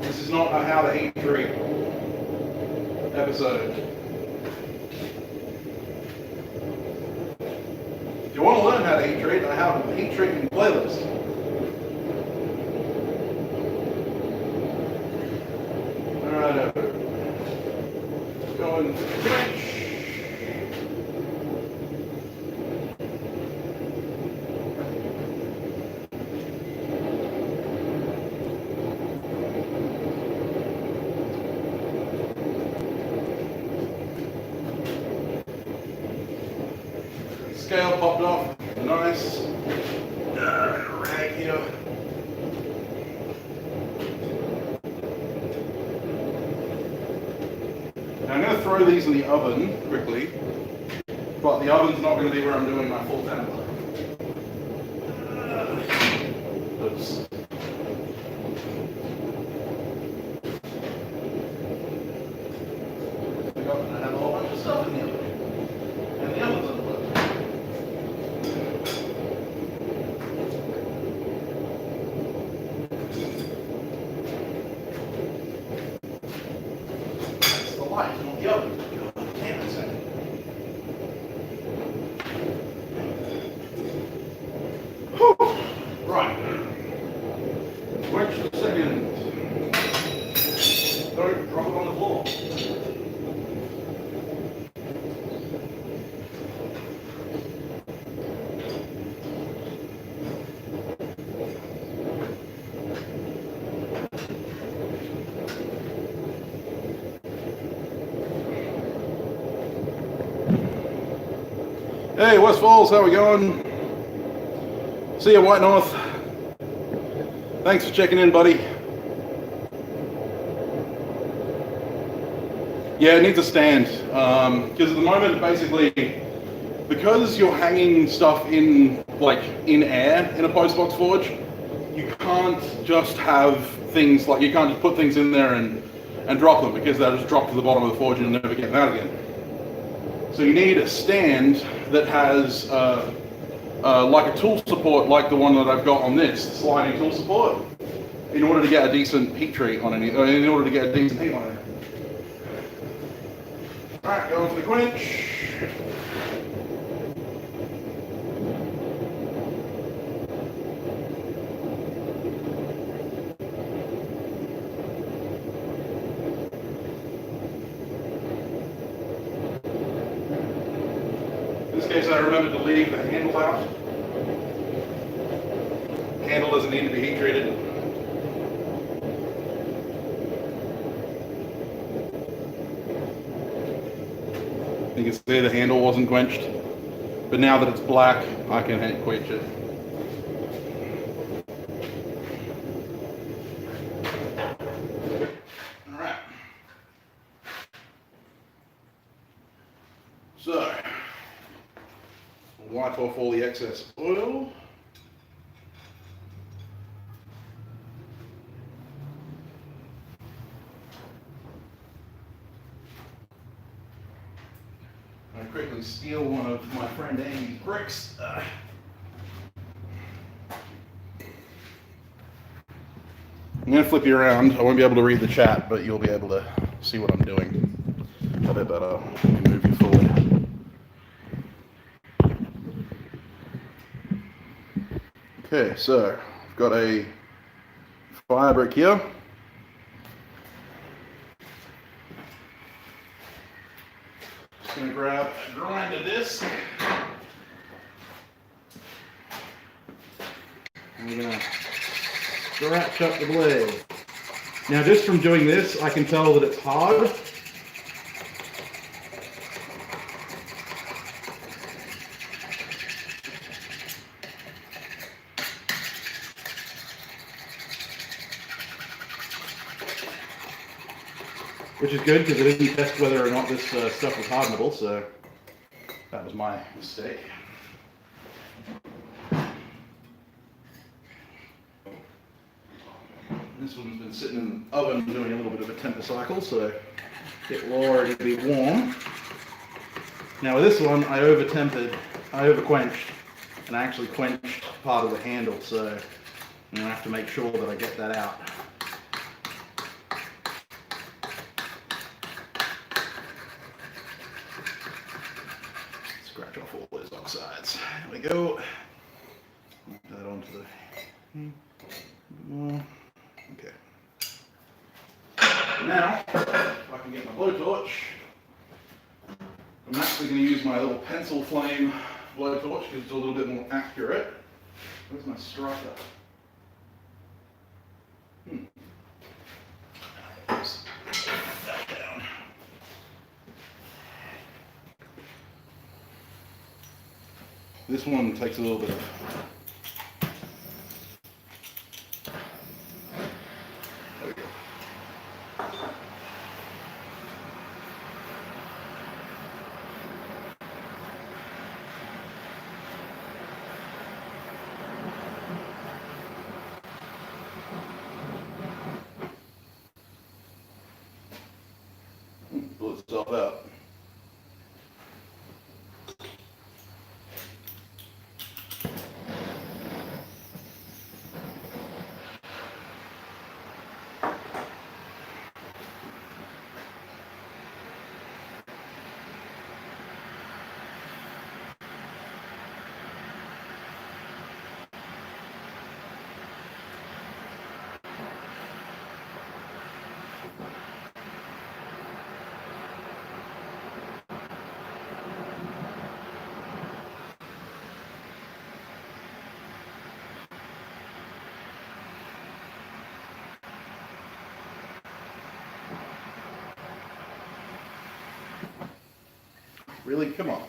This is not a how to heat treat episode. If you want to learn how to heat treat, I have a heat treating playlist. Alright, go and quench. Scale popped off, nice. Rag here. Now I'm going to throw these in the oven quickly, but the oven's not going to be where I'm doing my full temper. Oops. I have a whole bunch of stuff in the oven, and the oven doesn't work. Not the oven. Damn it. Hey, West Falls, how we going? See ya, White North. Thanks for checking in, buddy. Yeah, it needs a stand. Because at the moment, basically, because you're hanging stuff in air in a postbox forge, you can't just have things you can't just put things in there and drop them, because they'll just drop to the bottom of the forge and you'll never get them out again. So you need a stand that has like a tool support, like the one that I've got on this sliding tool support, in order to get a decent heat treat on it, in order to get a decent heat on it. Alright, going for the quench. In this case, I remembered to leave the handle out. The handle doesn't need to be heat treated. You can see the handle wasn't quenched, but now that it's black, I can quench it. All right. So, wipe off all the excess oil. I quickly steal one of my friend Amy's bricks. I'm going to flip you around. I won't be able to read the chat, but you'll be able to see what I'm doing a bit better. Let me move you forward. Okay, so I've got a fire brick here. Just going to grab a grinder disc. I'm going to scratch up the blade. Now, just from doing this, I can tell that it's hard. Which is good, because I didn't test whether or not this stuff was hardenable, so that was my mistake. This one's been sitting in the oven doing a little bit of a temper cycle, so get Laura to be warm. Now with this one, I over-quenched, and I actually quenched part of the handle, so I'm going to have to make sure that I get that out. Scratch off all those oxides. There we go. Put that onto the... Okay. Now, if I can get my blowtorch, I'm actually going to use my little pencil flame blowtorch because it's a little bit more accurate. Where's my striker? Oops. That down. This one takes a little bit of... There we go. Blow itself out. Really? Come on.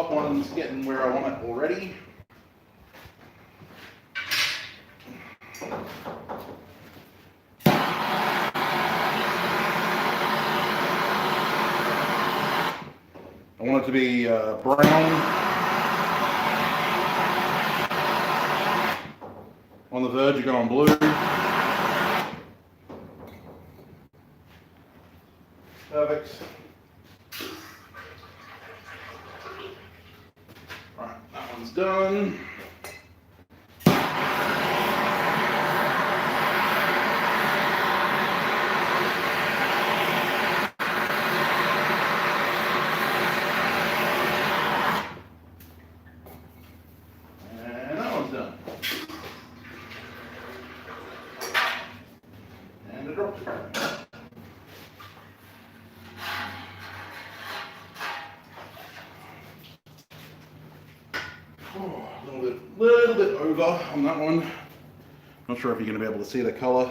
top one's getting where I want it already. I want it to be brown on the verge of going blue. Perfect. Right, that one's done. And that one's done. And I dropped it. A little bit over on that one. Not sure if you're going to be able to see the color,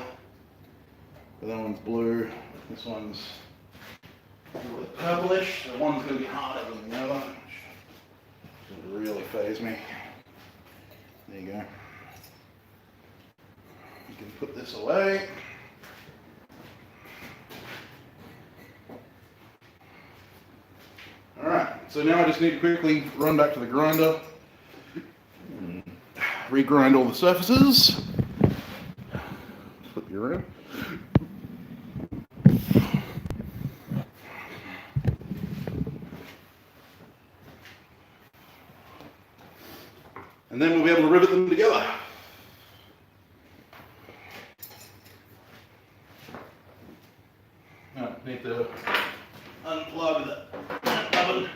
but that one's blue. This one's a little bit purplish. So one's going to be harder than the other, which doesn't really faze me. There you go. You can put this away. All right. So now I just need to quickly run back to the grinder. Regrind all the surfaces. Flip you around. And then we'll be able to rivet them together. I need to unplug the oven.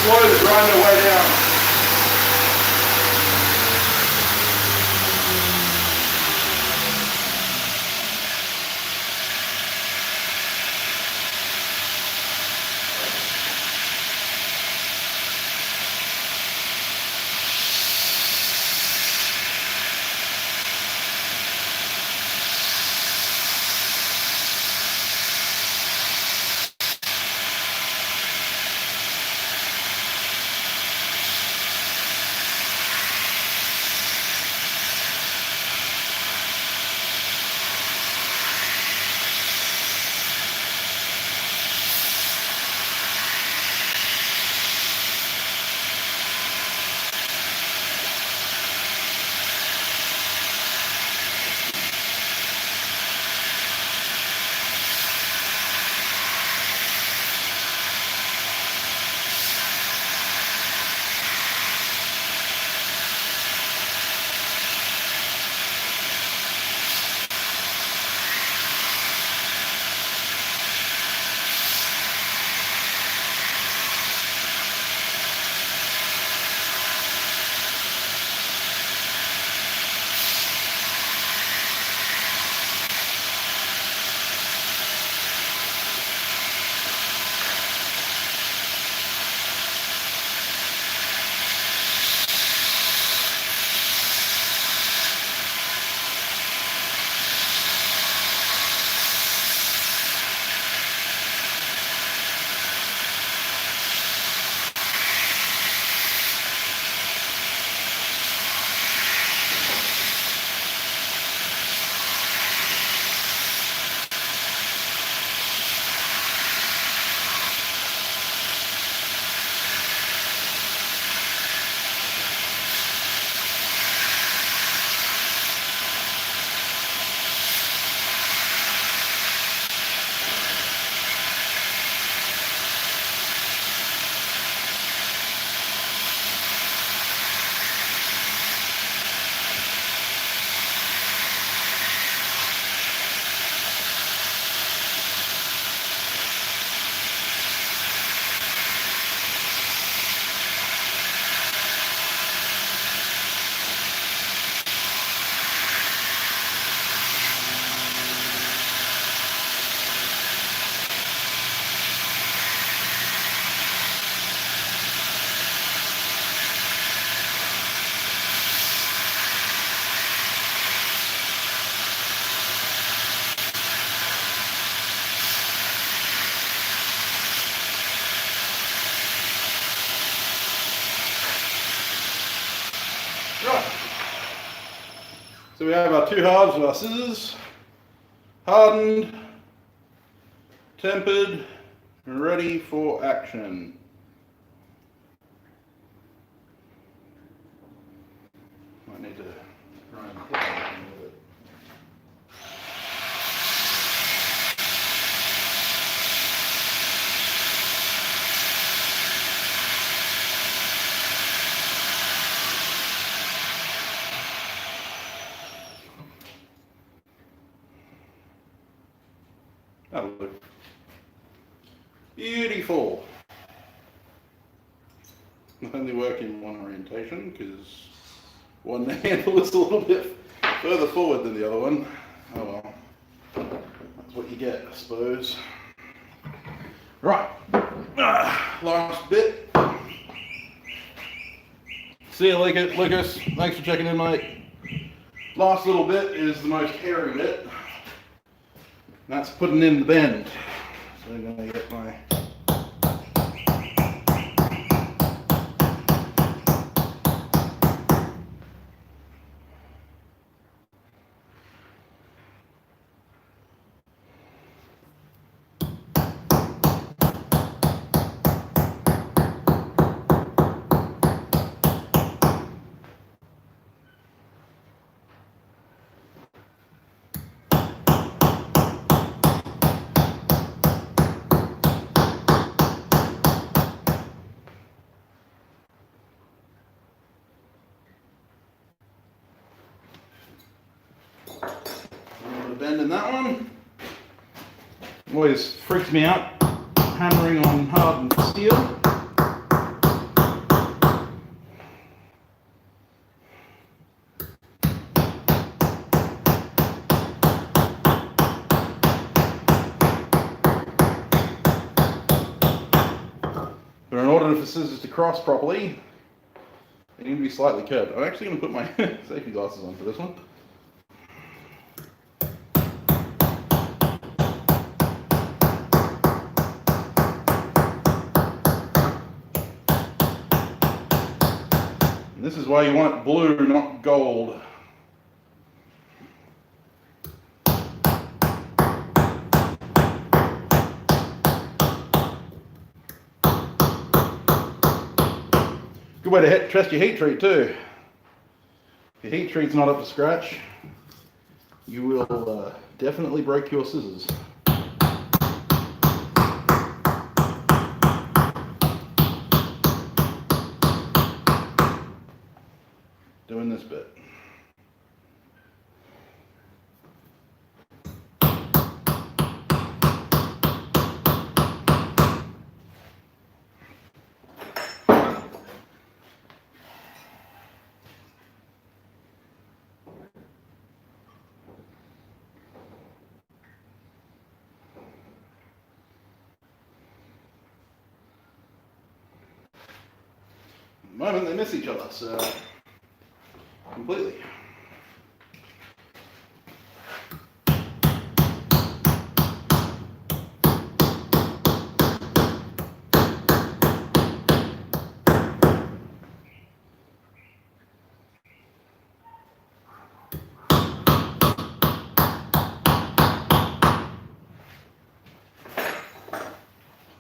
Slow the grinder way down. So we have our two halves of our scissors, hardened, tempered, and ready for action. Might need to try and put that in a little bit. That'll do. Beautiful. I only work in one orientation because one handle is a little bit further forward than the other one. Oh well. That's what you get, I suppose. Right. Last bit. See you, Lucas. Thanks for checking in, mate. Last little bit is the most hairy bit. That's putting in the bend. So I'm going to get my bend in that one. Always freaks me out hammering on hardened steel. But in order for the scissors to cross properly, they need to be slightly curved. I'm actually going to put my safety glasses on for this one. This is why you want it blue, not gold. Good way to test your heat treat too. If your heat treat's not up to scratch, you will definitely break your scissors. Doing this bit. At the moment they miss each other, so completely.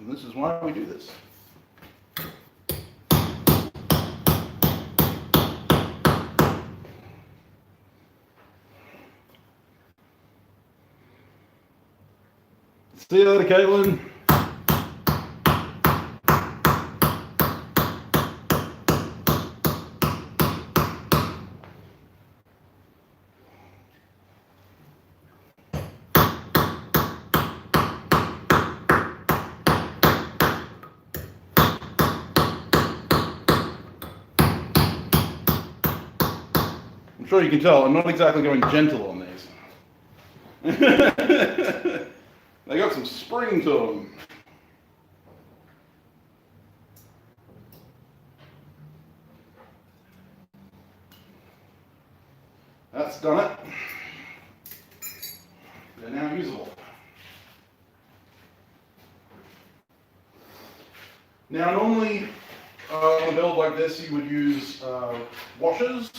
And this is why we do this. See you later, Caitlin. I'm sure you can tell I'm not exactly going gentle on these. They got some spring to them. That's done it. They're now usable. Now normally on a build like this you would use washers,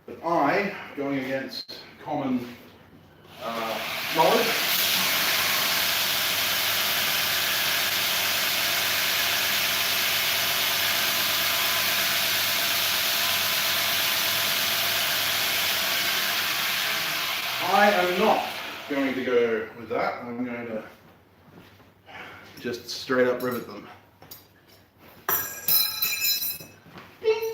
but I, going against common knowledge, I am not going to go with that. I'm going to just straight up rivet them. Ding.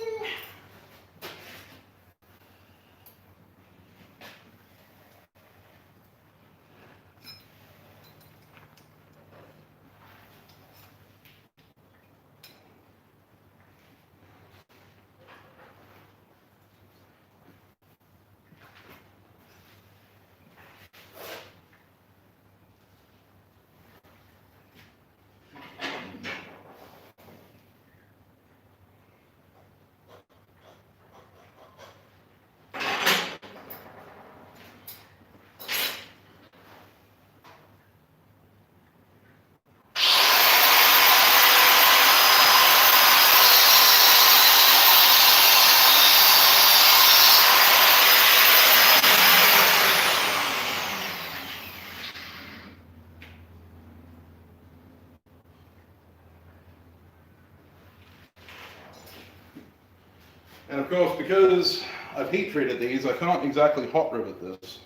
And of course, because I've heat treated these, I can't exactly hot rivet this.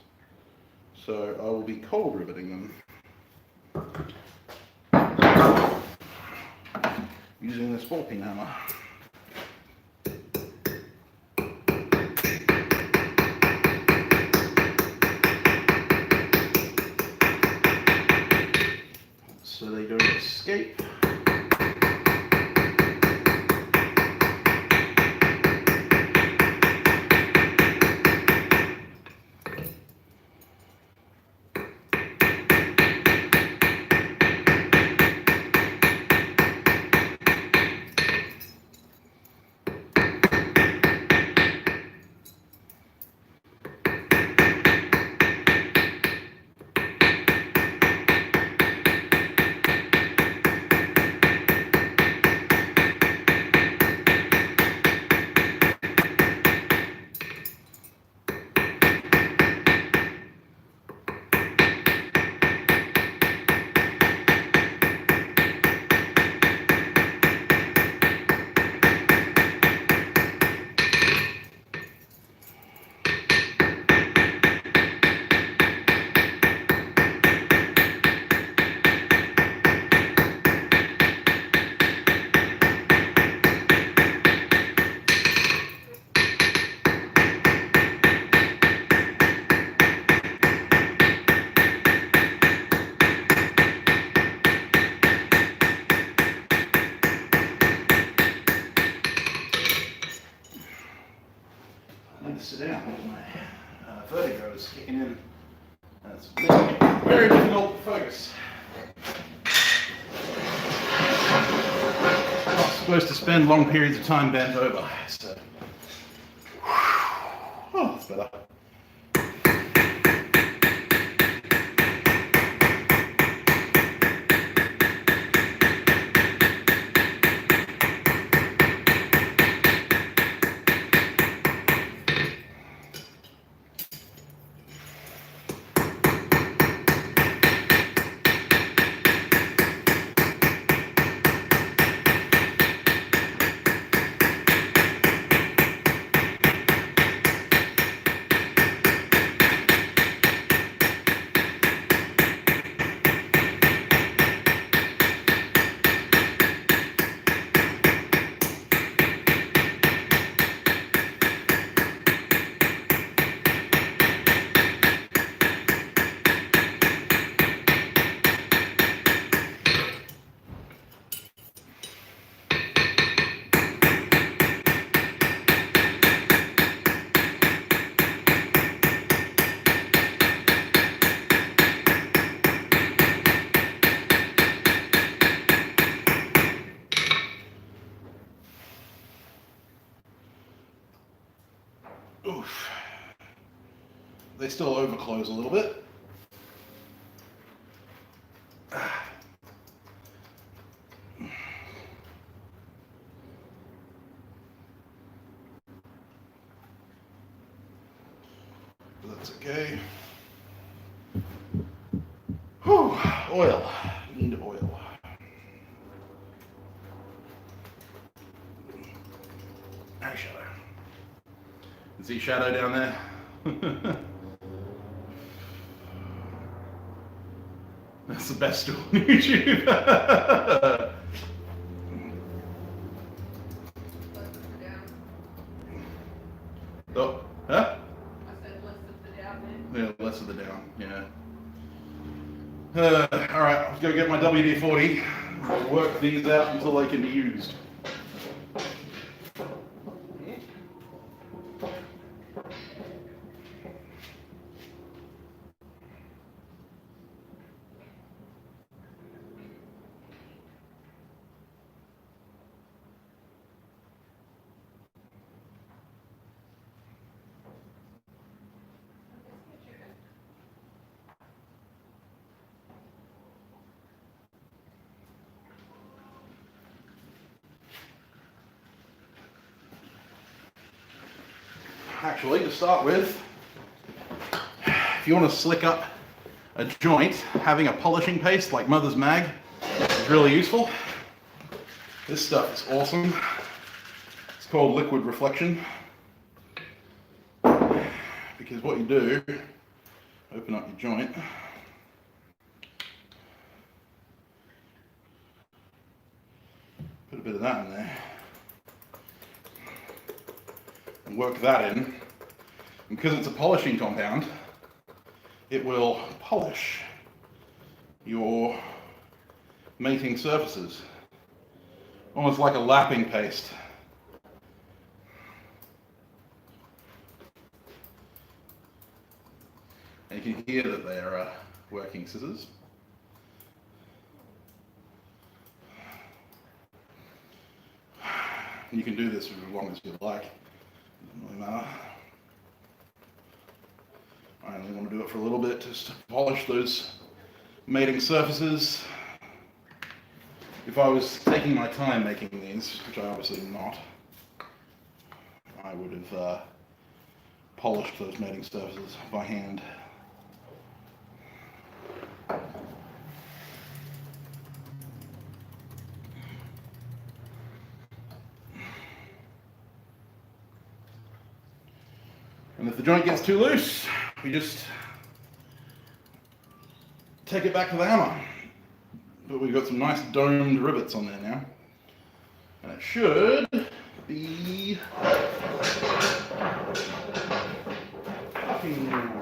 So I will be cold riveting them using this ball peen hammer. So they don't escape. Sit down because my vertigo is kicking in. That's very difficult to focus. I'm not supposed to spend long periods of time bent over, so. Oh, that's better. Oof. They still overclose a little bit. That's okay. Whew, oil. Need oil. Hey, Shadow. See Shadow down there? That's the best tool on YouTube. Oh, huh? I said less of the down, man. Yeah, less of the down, yeah. Alright, let's go get my WD-40. Work these out until they can be used. Actually, to start with, if you want to slick up a joint, having a polishing paste like Mother's Mag is really useful. This stuff is awesome. It's called liquid reflection. Because what you do, open up your joint, put a bit of that in there, and work that in. And because it's a polishing compound, it will polish your mating surfaces, almost like a lapping paste. And you can hear that they are working scissors. You can do this for as long as you like. Doesn't really matter. I only want to do it for a little bit just to polish those mating surfaces. If I was taking my time making these, which I obviously am not, I would have polished those mating surfaces by hand. And if the joint gets too loose, we just take it back to the hammer. But we've got some nice domed rivets on there now. And it should be cutting.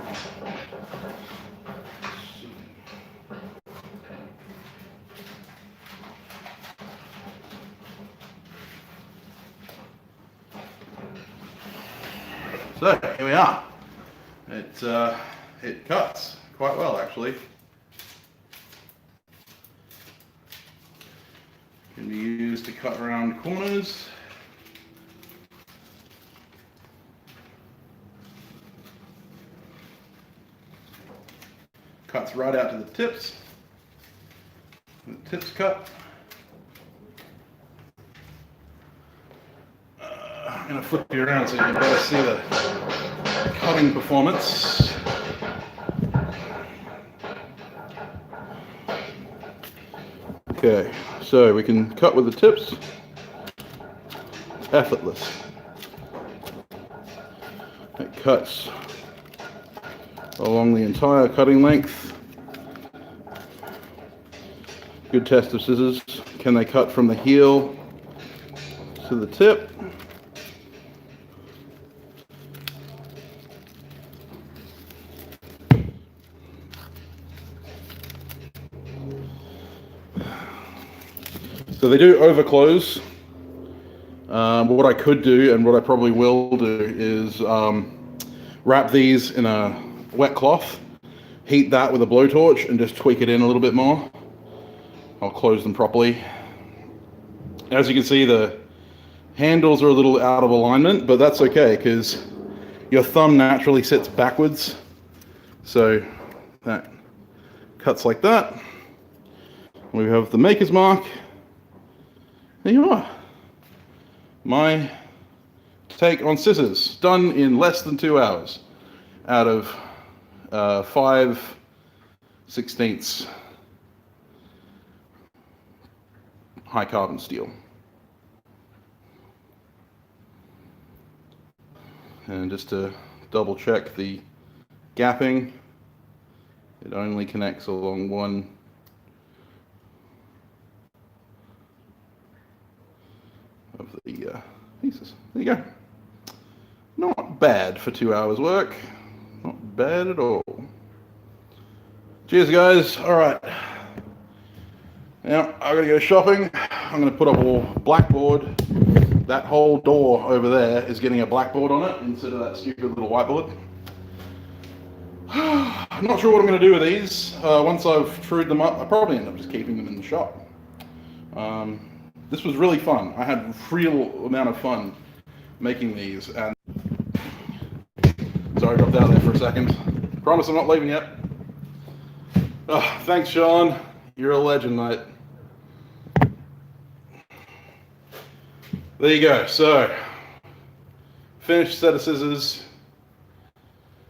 So here we are. It cuts quite well, actually. Can be used to cut around corners. Cuts right out to the tips. The tips cut. I'm going to flip you around so you can better see the cutting performance. Okay, so we can cut with the tips. It's effortless. It cuts along the entire cutting length. Good test of scissors. Can they cut from the heel to the tip? So they do overclose. What I could do, and what I probably will do, is wrap these in a wet cloth, heat that with a blowtorch, and just tweak it in a little bit more. I'll close them properly. As you can see, the handles are a little out of alignment, but that's okay because your thumb naturally sits backwards. So that cuts like that. We have the maker's mark. There you are. My take on scissors, done in less than 2 hours out of 5/16 high carbon steel. And just to double check the gapping, it only connects along one of the pieces. There you go. Not bad for 2 hours work. Not bad at all. Cheers, guys. All right. Now I gotta go shopping. I'm gonna put up a blackboard. That whole door over there is getting a blackboard on it instead of that stupid little whiteboard. I'm not sure what I'm going to do with these. Once I've trued them up, I'll probably end up just keeping them in the shop. This was really fun. I had a real amount of fun making these. And sorry, I dropped out there for a second. Promise I'm not leaving yet. Oh, thanks, Sean. You're a legend, mate. There you go. So, finished set of scissors,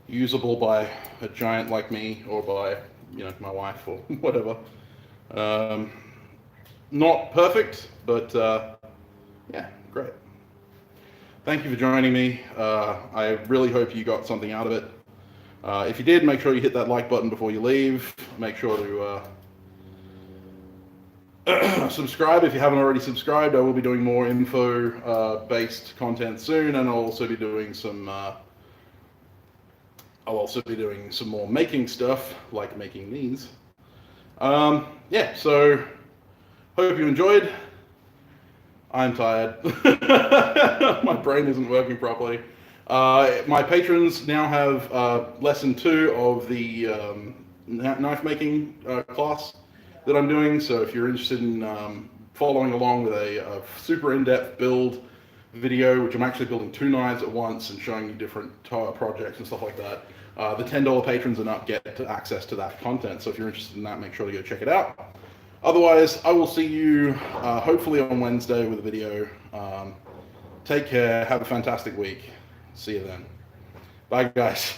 usable by a giant like me or by, my wife or whatever. Not perfect, but yeah, great. Thank you for joining me. I really hope you got something out of it. If you did, make sure you hit that like button before you leave. Make sure to subscribe if you haven't already subscribed. I will be doing more info-based content soon, and I'll also be doing some more making stuff, like making these. Yeah, so hope you enjoyed. I'm tired. My brain isn't working properly. My patrons now have lesson 2 of the knife making class that I'm doing. So if you're interested in following along with a super in-depth build video, which I'm actually building 2 knives at once and showing you different projects and stuff like that, the $10 patrons and up get access to that content. So if you're interested in that, make sure to go check it out. Otherwise, I will see you hopefully on Wednesday with a video. Take care. Have a fantastic week. See you then. Bye, guys.